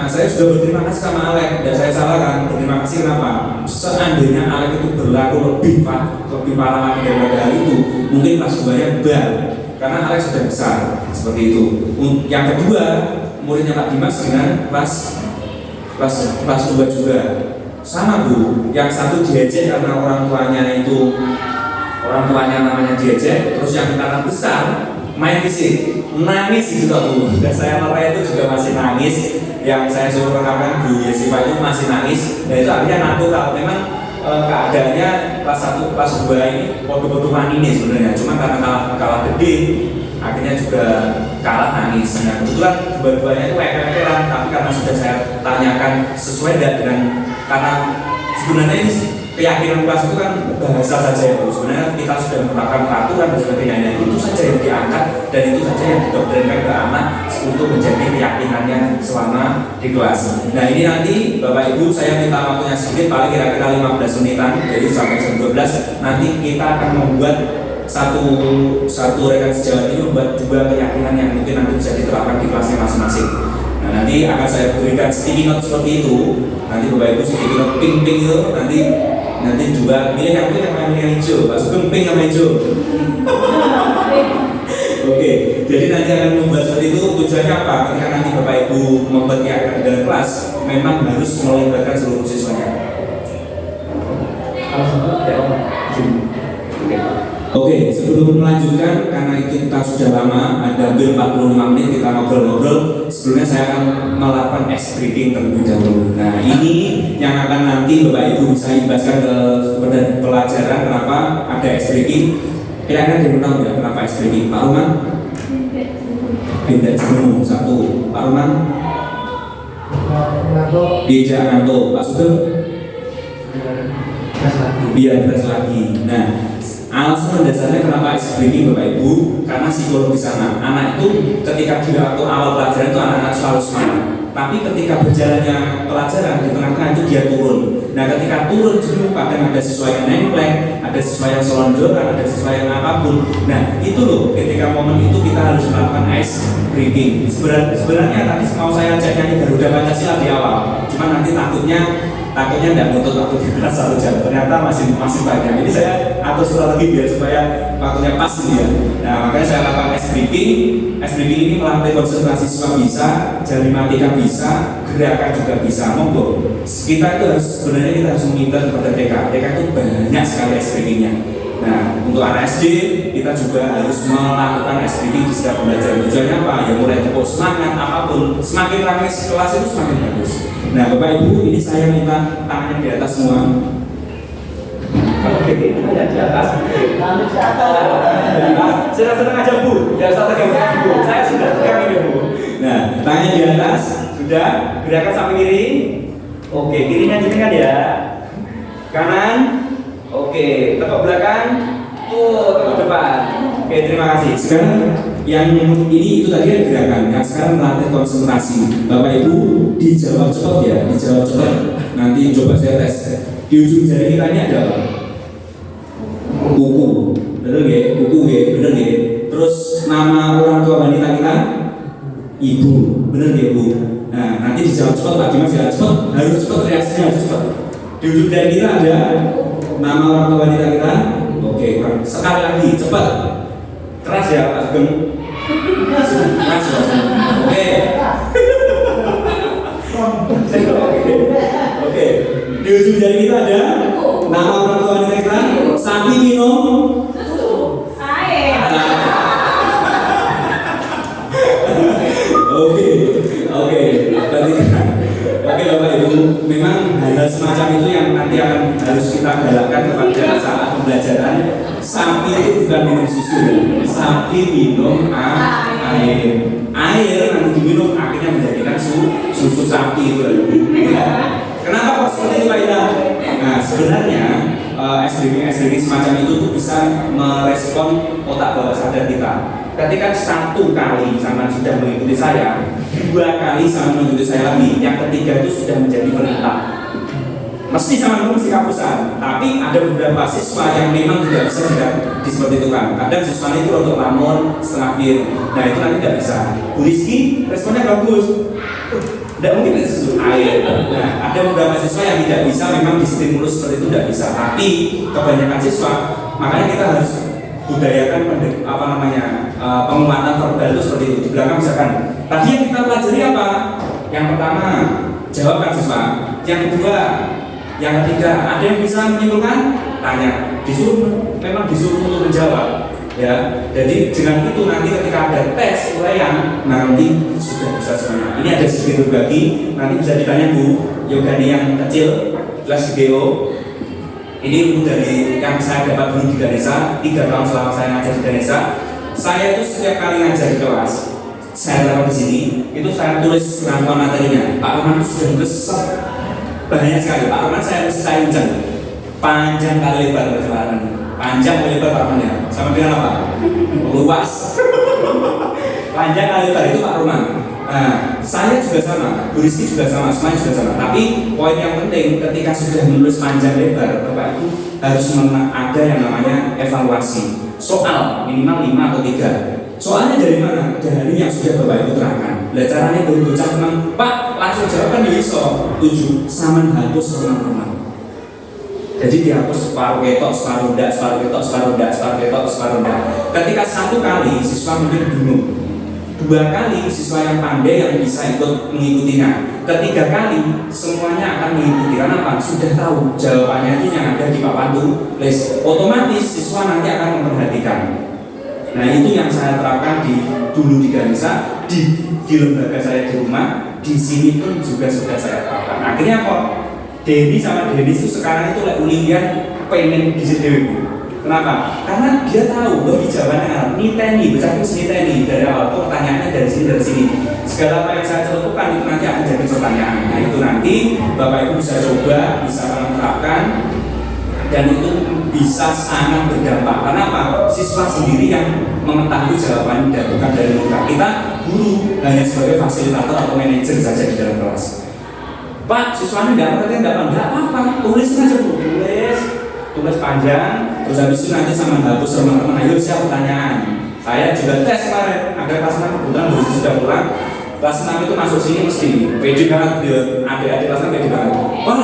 saya sudah berterima kasih sama Alex dan saya salah kan. Berterima kasih kenapa? Seandainya Alex itu berlaku lebih parah lagi daripada hal itu, mungkin kelas 2-nya bal. Karena Alex sudah besar seperti itu. Yang kedua, muridnya Pak Dimas dengan kelas 2 juga sama Bu. Yang satu diejek karena orang tuanya namanya diejek, terus yang anak besar main fisik, nangis gitu Bu. Dan saya marah itu juga masih nangis. Yang saya suruh rekamkan Bu Yesifa itu masih nangis. Dan itu artinya ngaku kalau memang keadaannya kelas 1, kelas 2 ini foto-fotoan ini sebenarnya. Cuma karena kalah gede, akhirnya juga kalah nangis. Nah kebetulan dua-duanya itu eker-ekeran, tapi karena sudah saya tanyakan sesuai dengan, karena sebenarnya ini keyakinan kelas itu kan bahasa saja ya Bu. Sebenarnya kita sudah menerapkan peraturan dan sebagainya, itu saja yang diangkat dan itu saja yang didoktrinkan ke anak untuk menjadi keyakinannya selama di kelas. Nah ini nanti Bapak Ibu saya minta waktunya sedikit, paling kira-kira 15 menitan, jadi sampai jam 12 nanti kita akan membuat satu rekan sejawat ini membuat 2 keyakinan yang mungkin nanti bisa diterapkan di kelasnya masing-masing. Nah nanti akan saya berikan sticky note seperti itu. Nanti Bapak Ibu sticky note pink itu nanti juga milih yang pink sama yang hijau. Pak Sugeng pink sama hijau. Oke, jadi nanti akan membuat seperti itu. Tujuannya apa? Ketika nanti Bapak Ibu membuat keyakinan dalam kelas, memang harus melibatkan seluruh siswanya. Oke, sebelum melanjutkan, karena kita sudah lama, ada hampir 45 menit kita ngobrol-ngobrol. Sebelumnya saya akan melakukan ice breaking terlebih dahulu. Nah, ini yang akan nanti Bapak Ibu bisa imbaskan kepada pelajaran kenapa ada ice breaking. Kira-kira dia tahu nggak kenapa ice breaking, Pak Roman? Benda Jemu 1. Pak Roman? Tidak ngantuk. Pak Sugeng? Biar beres lagi. Nah, alasan mendasarnya kenapa ice breaking Bapak Ibu, karena psikologis anak. Anak itu ketika di waktu awal pelajaran itu anak-anak selalu semangat. Tapi ketika berjalannya pelajaran di tengah-tengah itu dia turun. Nah, ketika turun dulu kadang ada siswa yang nempel, ada siswa yang selonjoran, ada siswa yang apapun. Nah, itu loh ketika momen itu kita harus melakukan ice breaking. Sebenarnya tadi mau saya ajak nyanyi Garuda Pancasila di awal, cuman nanti takutnya tidak nuntut waktu kita 1 jam. Ternyata masih panjang. Jadi saya atur strategi biar supaya waktunya pas gitu ya. Nah, makanya saya lakukan ice breaking. Ice breaking ini melatih konsentrasi siswa bisa, jalimatika bisa, gerakan juga bisa. Monggo. Kita itu sebenarnya kita harus meminta kepada TK. TK itu banyak sekali ice breakingnya. Nah, untuk anak SD kita juga harus melakukan ice breaking di setiap pembelajaran. Tujuannya apa? Ya mulai tepuk semangat apapun. Semakin ramai kelas itu semakin bagus. Nah, Bapak Ibu, ini saya minta tangannya di atas semua. Oke, tangannya di atas. Senang-senang aja Bu, jangan usah tegang Bu. Saya sudah tegang ini Bu. Nah, tangannya di atas, sudah. Gerakan sampai kiri. Oke, kirinya jenengan ya. Kanan. Oke, tepuk belakang. Tepuk depan. Oke, terima kasih. Sekarang yang ini itu tadi gerakan, yang sekarang melatih konsentrasi. Bapak Ibu dijawab cepat ya, dijawab cepat. Nanti coba saya tes. Di ujung jari kita ini ada apa? Kuku, bener nggak? Kuku nggak? Bener nggak? Terus nama orang tua wanita kita? Ibu, bener nggak Bu? Nah, nanti dijawab cepat Pak Dimas ya, cepat, harus cepat, reaksinya harus cepat. Di ujung jari kita ada nama orang tua wanita kita. Oke, sekali lagi cepat. Keras ya Pak Sugeng. Keras ya. Oke. Oke. Di ujung jari kita ada nama orang tua wanita kita. Sapi minum susu. Air. Oke. Oke Bapak Ibu, memang hal semacam itu yang nanti akan harus kita galakkan kepada saat pembelajaran. Sapi itu bukan minum susu, sapi minum air. Air nanti diminum akhirnya menjadikan susu sapi itu. Kenapa kok seperti itu Pak Ida? Nah, sebenarnya SDG semacam itu tuh bisa merespon otak bawah sadar kita. Ketika 1 kali sama sudah mengikuti saya, 2 kali sama mengikuti saya lagi, yang ketiga itu sudah menjadi perintah. Mesti sama mesti kapusan, tapi ada beberapa siswa yang memang tidak bisa di seperti itu kan. Kadang siswa itu untuk lamun setengah bir, nah itu nanti tidak bisa. Bu Rizky responnya bagus, tidak mungkin susu air. Nah, ada beberapa siswa yang tidak bisa, memang distimulus seperti itu tidak bisa. Tapi kebanyakan siswa, makanya kita harus budayakan penguatan verbal itu seperti itu. Di belakang misalkan, tadi yang kita pelajari apa? Yang pertama, jawabkan siswa. Yang kedua, yang ketiga, ada yang bisa menyimpulkan? Tanya. Memang disuruh untuk menjawab. Ya, jadi dengan itu nanti ketika ada tes uraian nanti sudah bisa semuanya. Ini ada sedikit berbagi, nanti bisa ditanya Bu Yogani yang kecil kelas GO. Ini dari yang saya dapat dulu di Ganesha, 3 tahun selama saya ngajar di Ganesha. Saya itu setiap kali ngajar di kelas, saya dapat di sini, itu saya tulis rangkuman materinya. Pak Roman sudah nulis banyak sekali. Pak Roman saya unceng panjang kali lebar perjalanan, panjang kali lebar Pak Roman ya. Sama dengan apa? Luas. Panjang kali lebar itu Pak Roman. Nah, saya juga sama, Bu Rizky juga sama, semuanya juga sama. Tapi poin yang penting ketika sudah menulis panjang lebar, Bapak itu harus ada yang namanya evaluasi. Soal minimal 5 atau 3. Soalnya dari mana? Dari yang sudah Bapak Ibu terangkan. Lah caranya berbocah memang, Pak langsung jawab kan bisa 7 saman hapus teman-teman. Jadi dihapus separuh ketok, separuh enggak, separuh ketok, separuh enggak, separuh ketok, separuh enggak. Ketika 1 kali siswa mungkin bingung. 2 kali siswa yang pandai yang bisa ikut mengikutinya. 3 kali semuanya akan mengikuti karena apa? Sudah tahu jawabannya itu yang ada di papan tulis. Otomatis siswa nanti akan memperhatikan. Nah itu yang saya terapkan dulu di Ganesha, di lembaga saya di rumah, di sini pun juga sudah saya terapkan. Akhirnya kok Denny sama Dennis itu sekarang itu Ulian pengen di dewi. Kenapa? Karena dia tahu loh di jawabannya niteni, baca terus niteni dari awal kok pertanyaannya dari sini. Segala apa yang saya contohkan itu nanti akan jadi pertanyaan. Nah itu nanti Bapak Ibu bisa coba, bisa menerapkan, dan itu bisa sangat berdampak. Karena apa? Siswa sendiri yang mengetahui jawaban dan bukan dari muka. Kita guru hanya sebagai fasilitator atau manajer saja di dalam kelas. Pak, siswanya nggak apa-apa, tulis aja Bu, tulis panjang, terus habis itu nanti sama hapus teman-teman, ayo siap pertanyaan. Saya juga tes kemarin, ada kelas 6 kebetulan Bu sudah pulang, kelas 6 itu masuk sini mesti pede banget dia, adik-adik kelas 6 pede banget. Wah,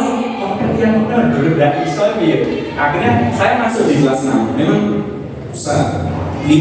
yang benar, dulu nggak iso ya. Akhirnya saya masuk di kelas 6, memang susah. 15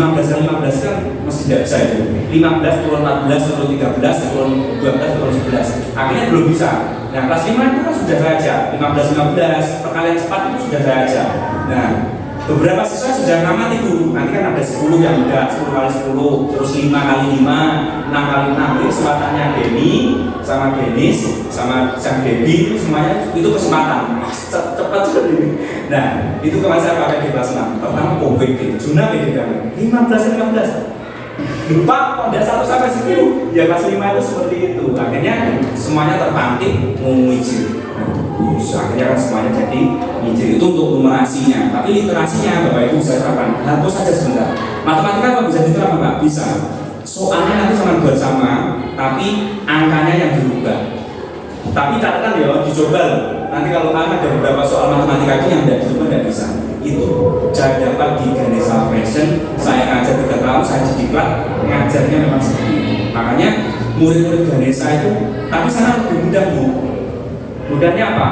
kan masih tidak bisa itu. 15 turun 14 turun 13 turun 12 turun 11. Akhirnya belum bisa. Nah kelas 5 itu kan sudah saya ajak 15 perkalian cepat itu sudah saya ajak. Nah beberapa siswa sudah ngamat itu. Nanti kan ada 10 yang udah 10 kali 10, terus 5 kali 5, 6 kali 6. Itu kesempatannya Denny sama Denis sama Sang Debi itu semuanya itu kesempatan. Cepat sekali. Nah itu kemarin saya pakai di kelas 6. Pertama PBB, Juna PBB 15. Lupa kok ada 1 sampai 10. Ya kelas 5 itu seperti itu. Akhirnya semuanya terpantik mau ngijil. Akhirnya kan semuanya jadi ngijil. Itu untuk numerasinya. Tapi literasinya Bapak Ibu bisa terapkan. Hapus saja sebentar. Matematika apa bisa diterapkan Pak? Bisa. Soalnya nanti sama buat sama, tapi angkanya yang dirubah. Tapi catatan ya, dicoba. Nanti kalau ada beberapa soal matematika yang tidak dicoba tidak bisa. Itu saya dapat di Ganesha Fashion. Saya ngajar 3 tahun, saya di diklat ngajarnya memang seperti itu. Makanya murid-murid Ganesha itu, tapi sana lebih mudah Bu. Mudahnya apa?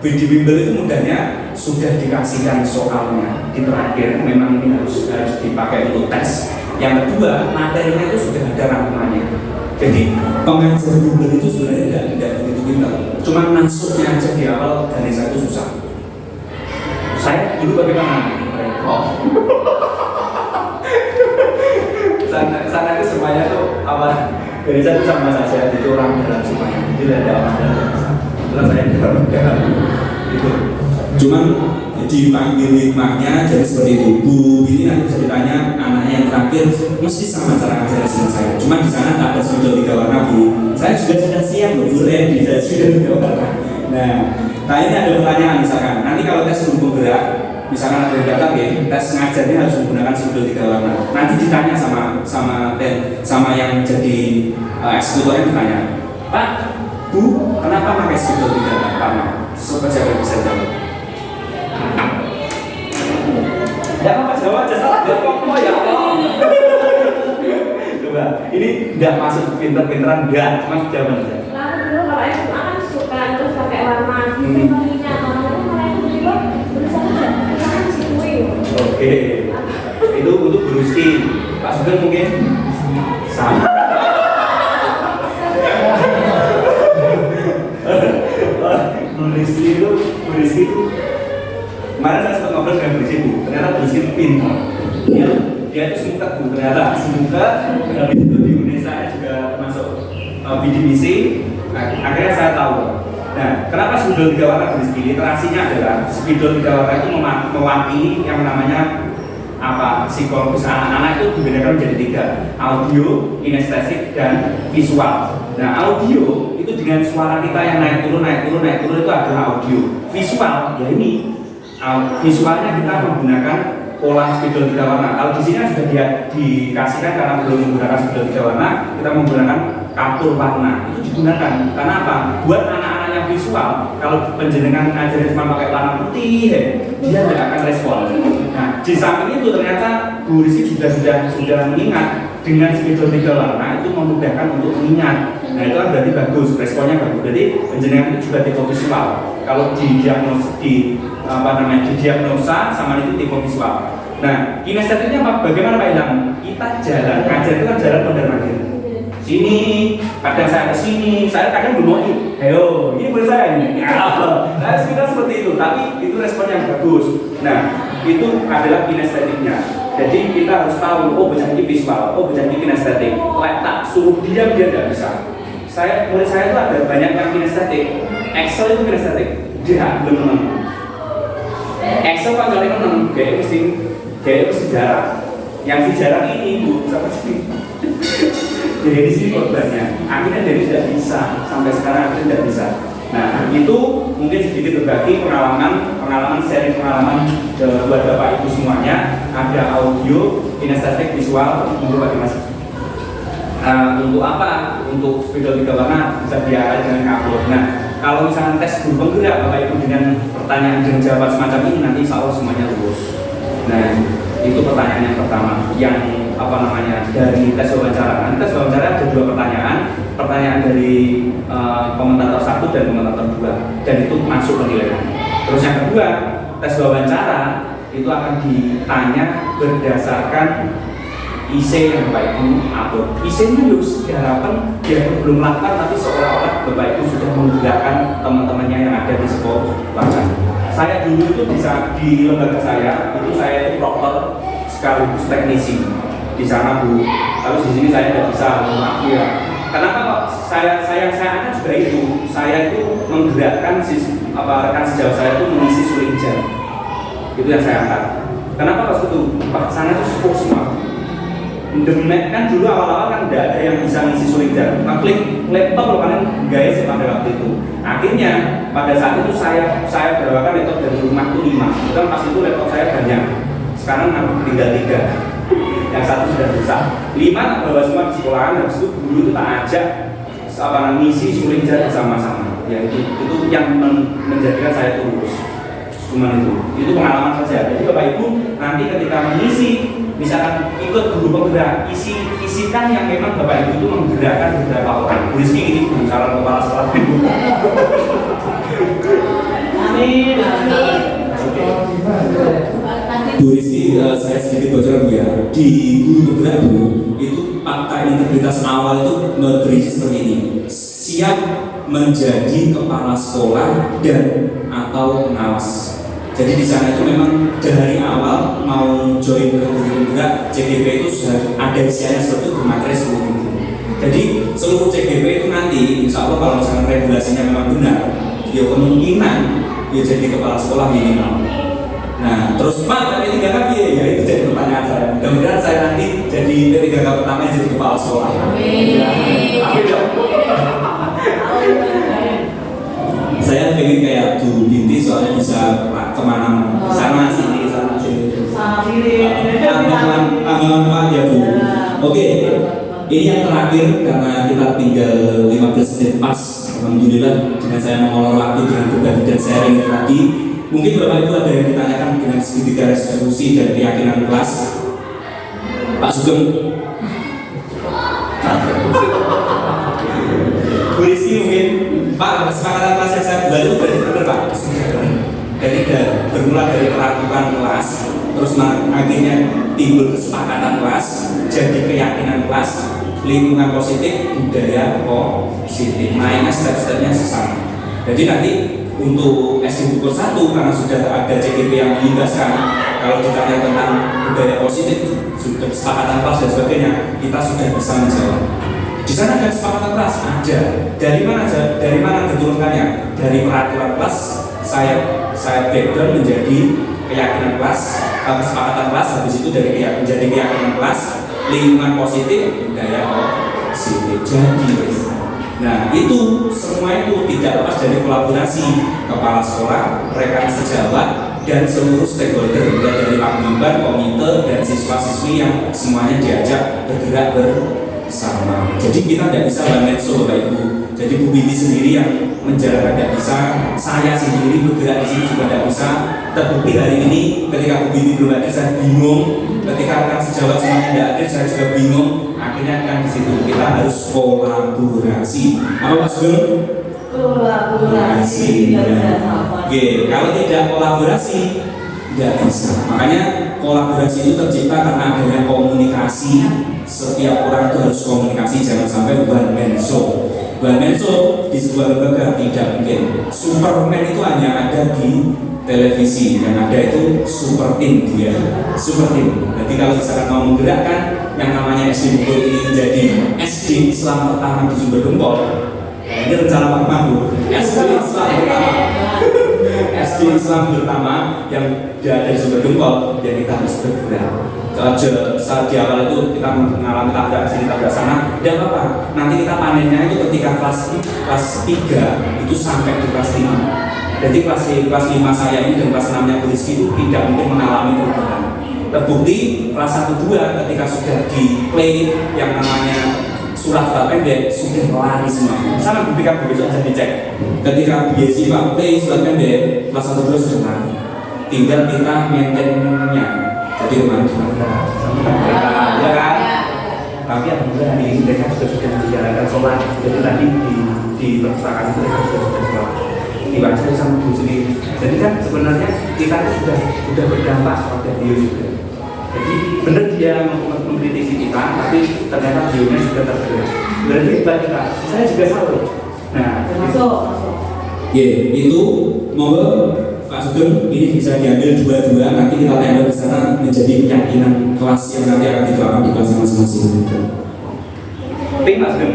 Di bimbel itu mudahnya sudah dikasihkan soalnya di terakhir, memang ini harus dipakai untuk tes. Yang kedua, materinya itu sudah ada rangkumannya. Jadi pengajar bimbel itu sebenarnya tidak begitu pintar. Cuma masuknya aja di awal Ganesha itu susah. Saya dulu bagaimana? Sana itu semuanya tuh apa? Ganesha itu sama saja, itu orang dalam semuanya. Tidak ada orang dalam. Setelah saya dalam itu. Cuman dipanggil hikmahnya jadi seperti itu. Bu ini nanti bisa ditanya anaknya yang terakhir mesti sama cara ngajar dengan saya. Cuma di sana tak ada spidol 3 warna Bu. Saya juga sudah siap loh Bu Randy, saya sudah 3 warna. Nah ini ada pertanyaan misalkan. Nanti kalau tes berhubung gerak, misalkan ada yang datang ya, tes ngajarnya harus menggunakan spidol 3 warna. Nanti ditanya sama yang jadi eksekutornya ditanya, Pak, Bu, kenapa pakai spidol 3 warna? Siapa bisa jawab? Ya apa jawab aja, salah nggak apa-apa ya Allah. Coba, ini nggak masuk pinter-pinteran, nggak, cuma jawaban aja. Lalu dulu kalau SMA kan suka terus pakai warna minyak, warna itu juga berusaha kan sikuin. Oke, itu untuk Bruski. Pak Sugeng mungkin sama. Bruski itu kemarin saya sempat ngobrol dengan Bruski Bu, ternyata Bruski itu pintar. Dia itu semuka Bu, ternyata semuka. Habis itu di Indonesia juga termasuk bidik misi. Akhirnya saya tahu. Nah, kenapa spidol 3 warna Bruski? Literasinya adalah spidol 3 warna itu mewakili yang namanya apa? Psikologis anak-anak itu dibedakan menjadi 3: audio, kinestetik, dan visual. Nah, audio itu dengan suara kita yang naik turun itu adalah audio. Visual ya ini. Visualnya kita menggunakan pola spidol 3 warna. Kalau di sini sudah dikasihkan karena belum menggunakan spidol 3 warna, kita menggunakan kapur warna. Itu digunakan karena apa? Buat anak-anak yang visual, kalau penjenengan ngajarin cuma pakai warna putih, dia tidak akan respon. Nah, di samping itu ternyata Bu Rizky sudah mengingat dengan spidol 3 warna itu memudahkan untuk mengingat. Nah itu kan berarti bagus, responnya bagus. Berarti penjenengan itu juga tipe visual. Kalau didiagnosa sama itu tipe visual. Nah, kinestetiknya bagaimana Pak Ilham? Kita jalan, ngajar itu kan jalan mondar-mandir. Sini, kadang saya ke sini, saya kadang belum mau ayo, ini boleh saya ini. Nah, kita seperti itu, tapi itu respon yang bagus. Nah, itu adalah kinestetiknya. Jadi kita harus tahu, oh baca ini visual, oh baca ini kinestetik. Tak suruh diam dia tidak bisa. Murid saya itu ada banyak yang kinestetik. Excel itu kinestetik, dia belum menang. Excel kan kali menang, gaya mesti jarang. yang si jarak ini Bu sama sini. Jadi di sini korbannya. Akhirnya jadi tidak bisa sampai sekarang akhirnya tidak bisa. Nah itu mungkin sedikit berbagi pengalaman sharing pengalaman buat Bapak Ibu semuanya. Ada audio, kinestetik, visual untuk Pak Dimas. Untuk apa? Untuk spidol 3 warna bisa diarahkan dengan upload. Nah kalau misalnya tes guru penggerak Bapak Ibu dengan pertanyaan dan jawaban semacam ini nanti insya Allah semuanya lulus. Nah itu pertanyaan yang pertama yang dari tes wawancara. Nanti tes wawancara ada 2 pertanyaan dari komentator 1 dan komentator 2 dan itu masuk penilaian. Terus yang kedua tes wawancara itu akan ditanya berdasarkan IC yang Bapak Ibu upload. IC-nya harus diharapkan dia belum melakukan tapi seolah-olah Bapak Ibu sudah menggerakkan teman-temannya yang ada di sekolah. Saya dulu itu bisa di lembaga saya itu proktor sekaligus teknisi di sana Bu. Tapi di sini saya tidak bisa mengaku ya. Kenapa kok saya akan juga itu? Saya itu menggerakkan rekan sejauh saya itu mengisi suling jam. Itu yang saya angkat. Kenapa kok itu? Pak sana itu sepuh semua. Demek kan dulu awal-awal kan tidak ada yang bisa ngisi suling jam. Klik laptop loh kalian guys pada waktu itu. Akhirnya pada saat itu saya bawakan laptop dari rumah itu 5. Kan pas itu laptop saya banyak. Sekarang tinggal 3. Yang 1 sudah rusak. 5 bawa semua di sekolahan. Habis itu guru itu tak ajak ngisi suling jam bersama-sama. Ya itu yang menjadikan saya lulus. Cuma itu pengalaman saja. Jadi Bapak Ibu nanti ketika mengisi misalkan ikut guru penggerak, isikan yang memang Bapak Ibu itu menggerakkan beberapa orang. Bu Rizky ini Bu, calon kepala sekolah. Amin. Bu Rizky, saya sedikit bocoran Bu ya. Di guru penggerak Bu, itu fakta integritas awal itu not berisi seperti ini. Siap menjadi kepala sekolah dan atau pengawas. Jadi di sana itu memang dari awal mau join ke guru penggerak CGP itu sudah ada isiannya seperti itu bermateri seluruh itu. Jadi seluruh CGP itu nanti insya Allah kalau misalnya regulasinya memang benar, ya kemungkinan dia jadi kepala sekolah minimal. Nah terus Pak tapi 3K ya itu jadi pertanyaan saya. Mudah-mudahan saya nanti jadi P3K pertama yang jadi kepala sekolah. Amin. Saya pengen kayak Bu Binti soalnya bisa kemana sana sini. Tanggapan ya Bu. Oke, ini yang terakhir karena kita tinggal 15 menit pas. Alhamdulillah dengan saya mengolor waktu dengan berbagi dan sharing tadi. Mungkin Bapak Ibu ada yang ditanyakan dengan segitiga resolusi dan keyakinan kelas. Pak Sugeng. Bu Rizky mungkin Pak, kesepakatan kelas yang saya buat itu berarti benar Pak. Jadi bermula dari peraturan kelas, terus akhirnya timbul kesepakatan kelas, jadi keyakinan kelas, lingkungan positif, budaya positif. Nah ini step-stepnya sesama. Jadi nanti untuk SD Bogor 1 karena sudah ada CGP yang menjelaskan, kalau ditanya tentang budaya positif, sudah kesepakatan kelas dan sebagainya, kita sudah bisa menjawab. Di sana ada kesepakatan kelas, ada. Dari mana diturunkannya? Dari peraturan kelas, saya backdown menjadi keyakinan kelas, kesepakatan kelas, habis itu menjadi keyakinan kelas, lingkungan positif, budaya positif. Jadi, nah itu semua itu tidak lepas dari kolaborasi kepala sekolah, rekan sejawat, dan seluruh stakeholder dari paguyuban, komite, dan siswa-siswi yang semuanya diajak bergerak bersama. Jadi kita tidak bisa banget solo Bapak Ibu. Jadi Bu Binti sendiri yang menjalankan tidak bisa, saya sendiri bergerak di sini juga tidak bisa. Terbukti hari ini ketika Bu Binti belum hadir saya bingung, ketika rekan sejawat semuanya tidak hadir saya juga bingung. Akhirnya kan di situ kita harus kolaborasi. Apa Mas Gun? Kolaborasi. Oke, kalau tidak kolaborasi tidak bisa. Makanya kolaborasi itu tercipta karena adanya komunikasi. Setiap orang itu harus komunikasi, jangan sampai one man show. One man show di sebuah lembaga tidak mungkin. Superman itu hanya ada di televisi, yang ada itu super team dia, super team. Jadi kalau misalkan mau menggerakkan yang namanya SD Bogor ini menjadi SD Islam pertama di Sumber Gempol, ini rencana Pak Mampu. SD Islam pertama, SD SD Islam pertama yang dari sumber gempol, ya kita harus bergerak. Saat di awal itu kita mengalami tabrak sini tabrak sana, tidak apa-apa. Nanti kita panennya itu ketika kelas 3 itu sampai di kelas 5. Jadi kelas 5 saya ini dan kelas 6 nya Bu Rizky itu tidak mungkin mengalami perubahan. Terbukti kelas 1-2 ketika sudah di play yang namanya surat pendek sudah lari semua. Sama buktikan besok bisa dicek. Ketika BSI play surat pendek kelas 1-2 sudah lari. Tinggal kita maintainnya. Jadi kemarin ya kan? Tapi alhamdulillah hari ini mereka sudah menjalankan sholat. Jadi tadi di perpustakaan itu mereka sudah sholat. Dibaca sama Bu sendiri. Jadi kan sebenarnya kita sudah berdampak pada dia juga. Jadi benar dia mengkritisi kita, tapi ternyata bionya sudah tergerak. Berarti kita, saya juga salah. Nah, Masuk. ya itu monggo Pak Sugeng ini bisa diambil dua-dua, nanti kita tembak ke sana menjadi keyakinan kelas yang nanti akan diterapkan di kelas masing-masing. Ping Pak Sugeng.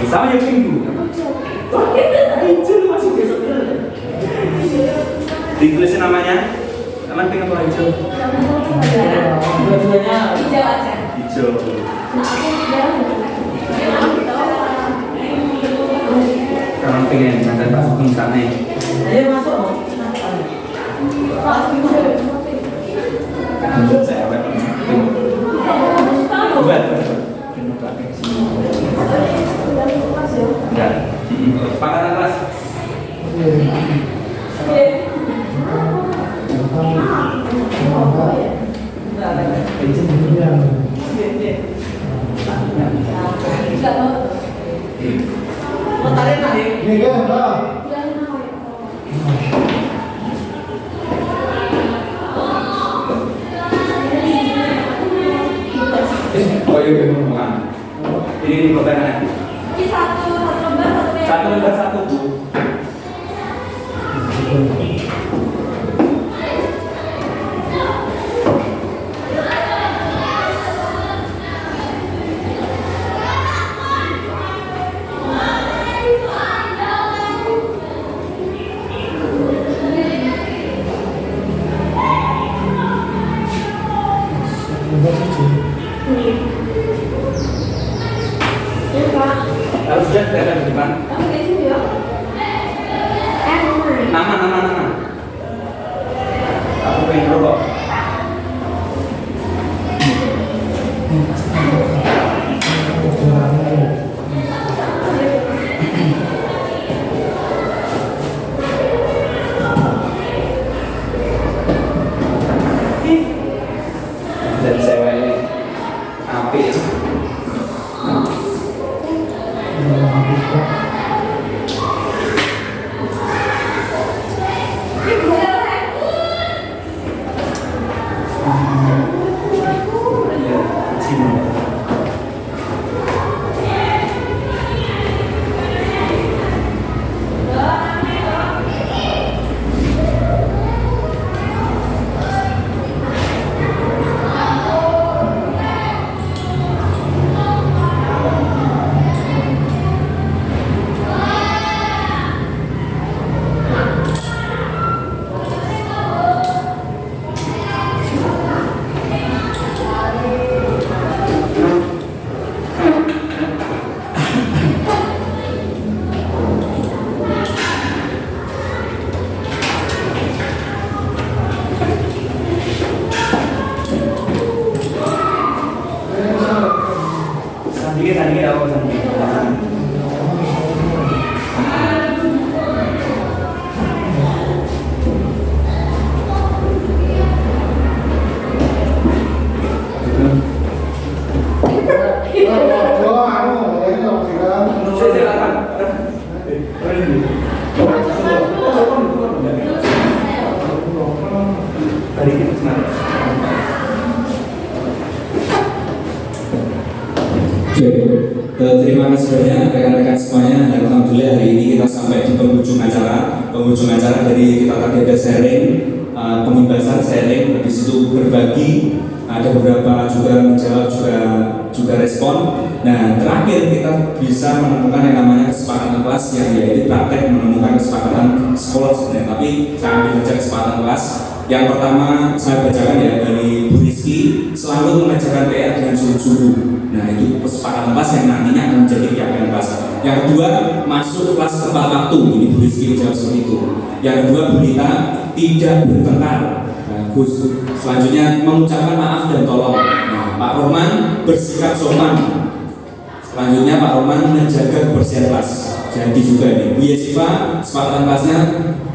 Sama yang minggu. Hijau masih besok. Ditulisin namanya. Aman ping apa hijau? Dua-duanya Hijau aja. Hijau. Kalau pengen nanti Pak Sugeng sana. ayo masuk. Saya buat. Buat. Enggak. Pakanan kelas. Tarik naik. Oh iya, ini pertanyaan. Ini satu lembar, Satu lembar satu Bu. Ini Pak. Harus sudah kelihatan di depan. Kamu di sini ya? Nama. Aku pengen rokok. Dan sewa ini api. Sandiri aku sandiri. Terima kasih banyak rekan-rekan semuanya, dan alhamdulillah hari ini kita sampai di penghujung acara. Penghujung acara dari kita tadi ada sharing pembebasan, sharing, habis itu berbagi, ada beberapa juga menjawab, juga respon. Nah, terakhir kita bisa menemukan yang namanya kesepakatan kelas, yang yaitu praktek menemukan kesepakatan sekolah sebenarnya. Tapi saya ambil saja kesepakatan kelas. Yang pertama saya bacakan ya dari Bu Rizky, selalu mengerjakan PR dengan sungguh-sungguh. Nah, itu kesepakatan kelas yang nantinya akan menjadi keyakinan kelas. Yang kedua, masuk kelas tepat waktu. Ini Bu Rizky menjawab seperti itu. Yang kedua, Bu Rita, tidak bertengkar. Bagus. Selanjutnya, mengucapkan maaf dan tolong. Nah, Pak Roman bersikap sopan. Selanjutnya Pak Roman menjaga kebersihan kelas. Jadi juga ini Bu Yesiva, kesepakatan kelasnya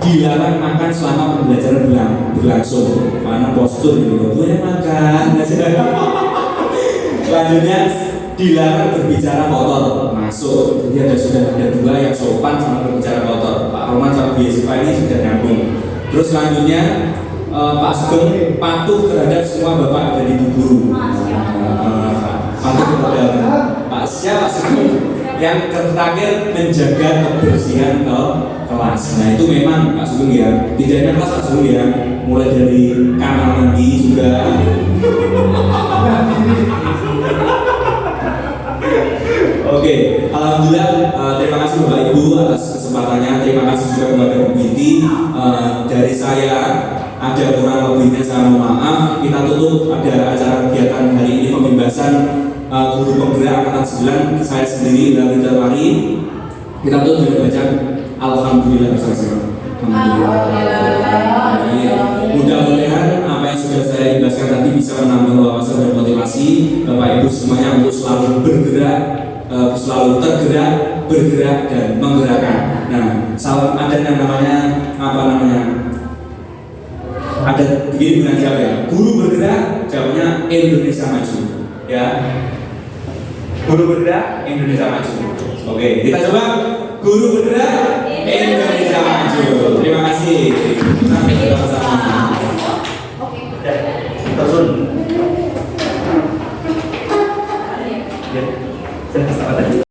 dilarang makan selama pembelajaran berlangsung. Mana postur ini, boleh makan. Selanjutnya dilarang berbicara kotor. Masuk. Jadi sudah ada dua yang sopan sama berbicara kotor. Pak Roman sama Bu Yesiva ini sudah nyambung. Terus selanjutnya Pak Sugeng patuh terhadap semua bapak dari Bu Guru. Patuh terhadap Pak Sugeng. Yang terakhir, menjaga kebersihan kelas. Nah, itu memang Pak Sugeng ya, tidak hanya kelas Pak Sugeng ya, mulai dari kamar mandi juga. Oke, alhamdulillah, terima kasih Bapak Ibu atas kesempatannya. Terima kasih juga kepada Bu Binti. Dari saya ada kurang lebihnya, saya mohon maaf. Kita tutup ada acara kegiatan hari ini, pembebasan guru penggerak angkatan 9, saya sendiri dari Darwari. Kita tutup dengan baca alhamdulillah bersama-sama. Mudah-mudahan apa yang sudah saya jelaskan tadi bisa menambah wawasan dan motivasi Bapak Ibu semuanya untuk selalu bergerak, selalu tergerak, bergerak dan menggerakkan. Nah, ada yang namanya ada begini dengan siapa ya? Guru bergerak, jawabnya Indonesia Maju. Ya, guru bergerak, Indonesia Maju. Oke, kita coba. Guru bergerak, Indonesia Maju. Terima kasih. Sampai jumpa bersama. Terus. Ya, saya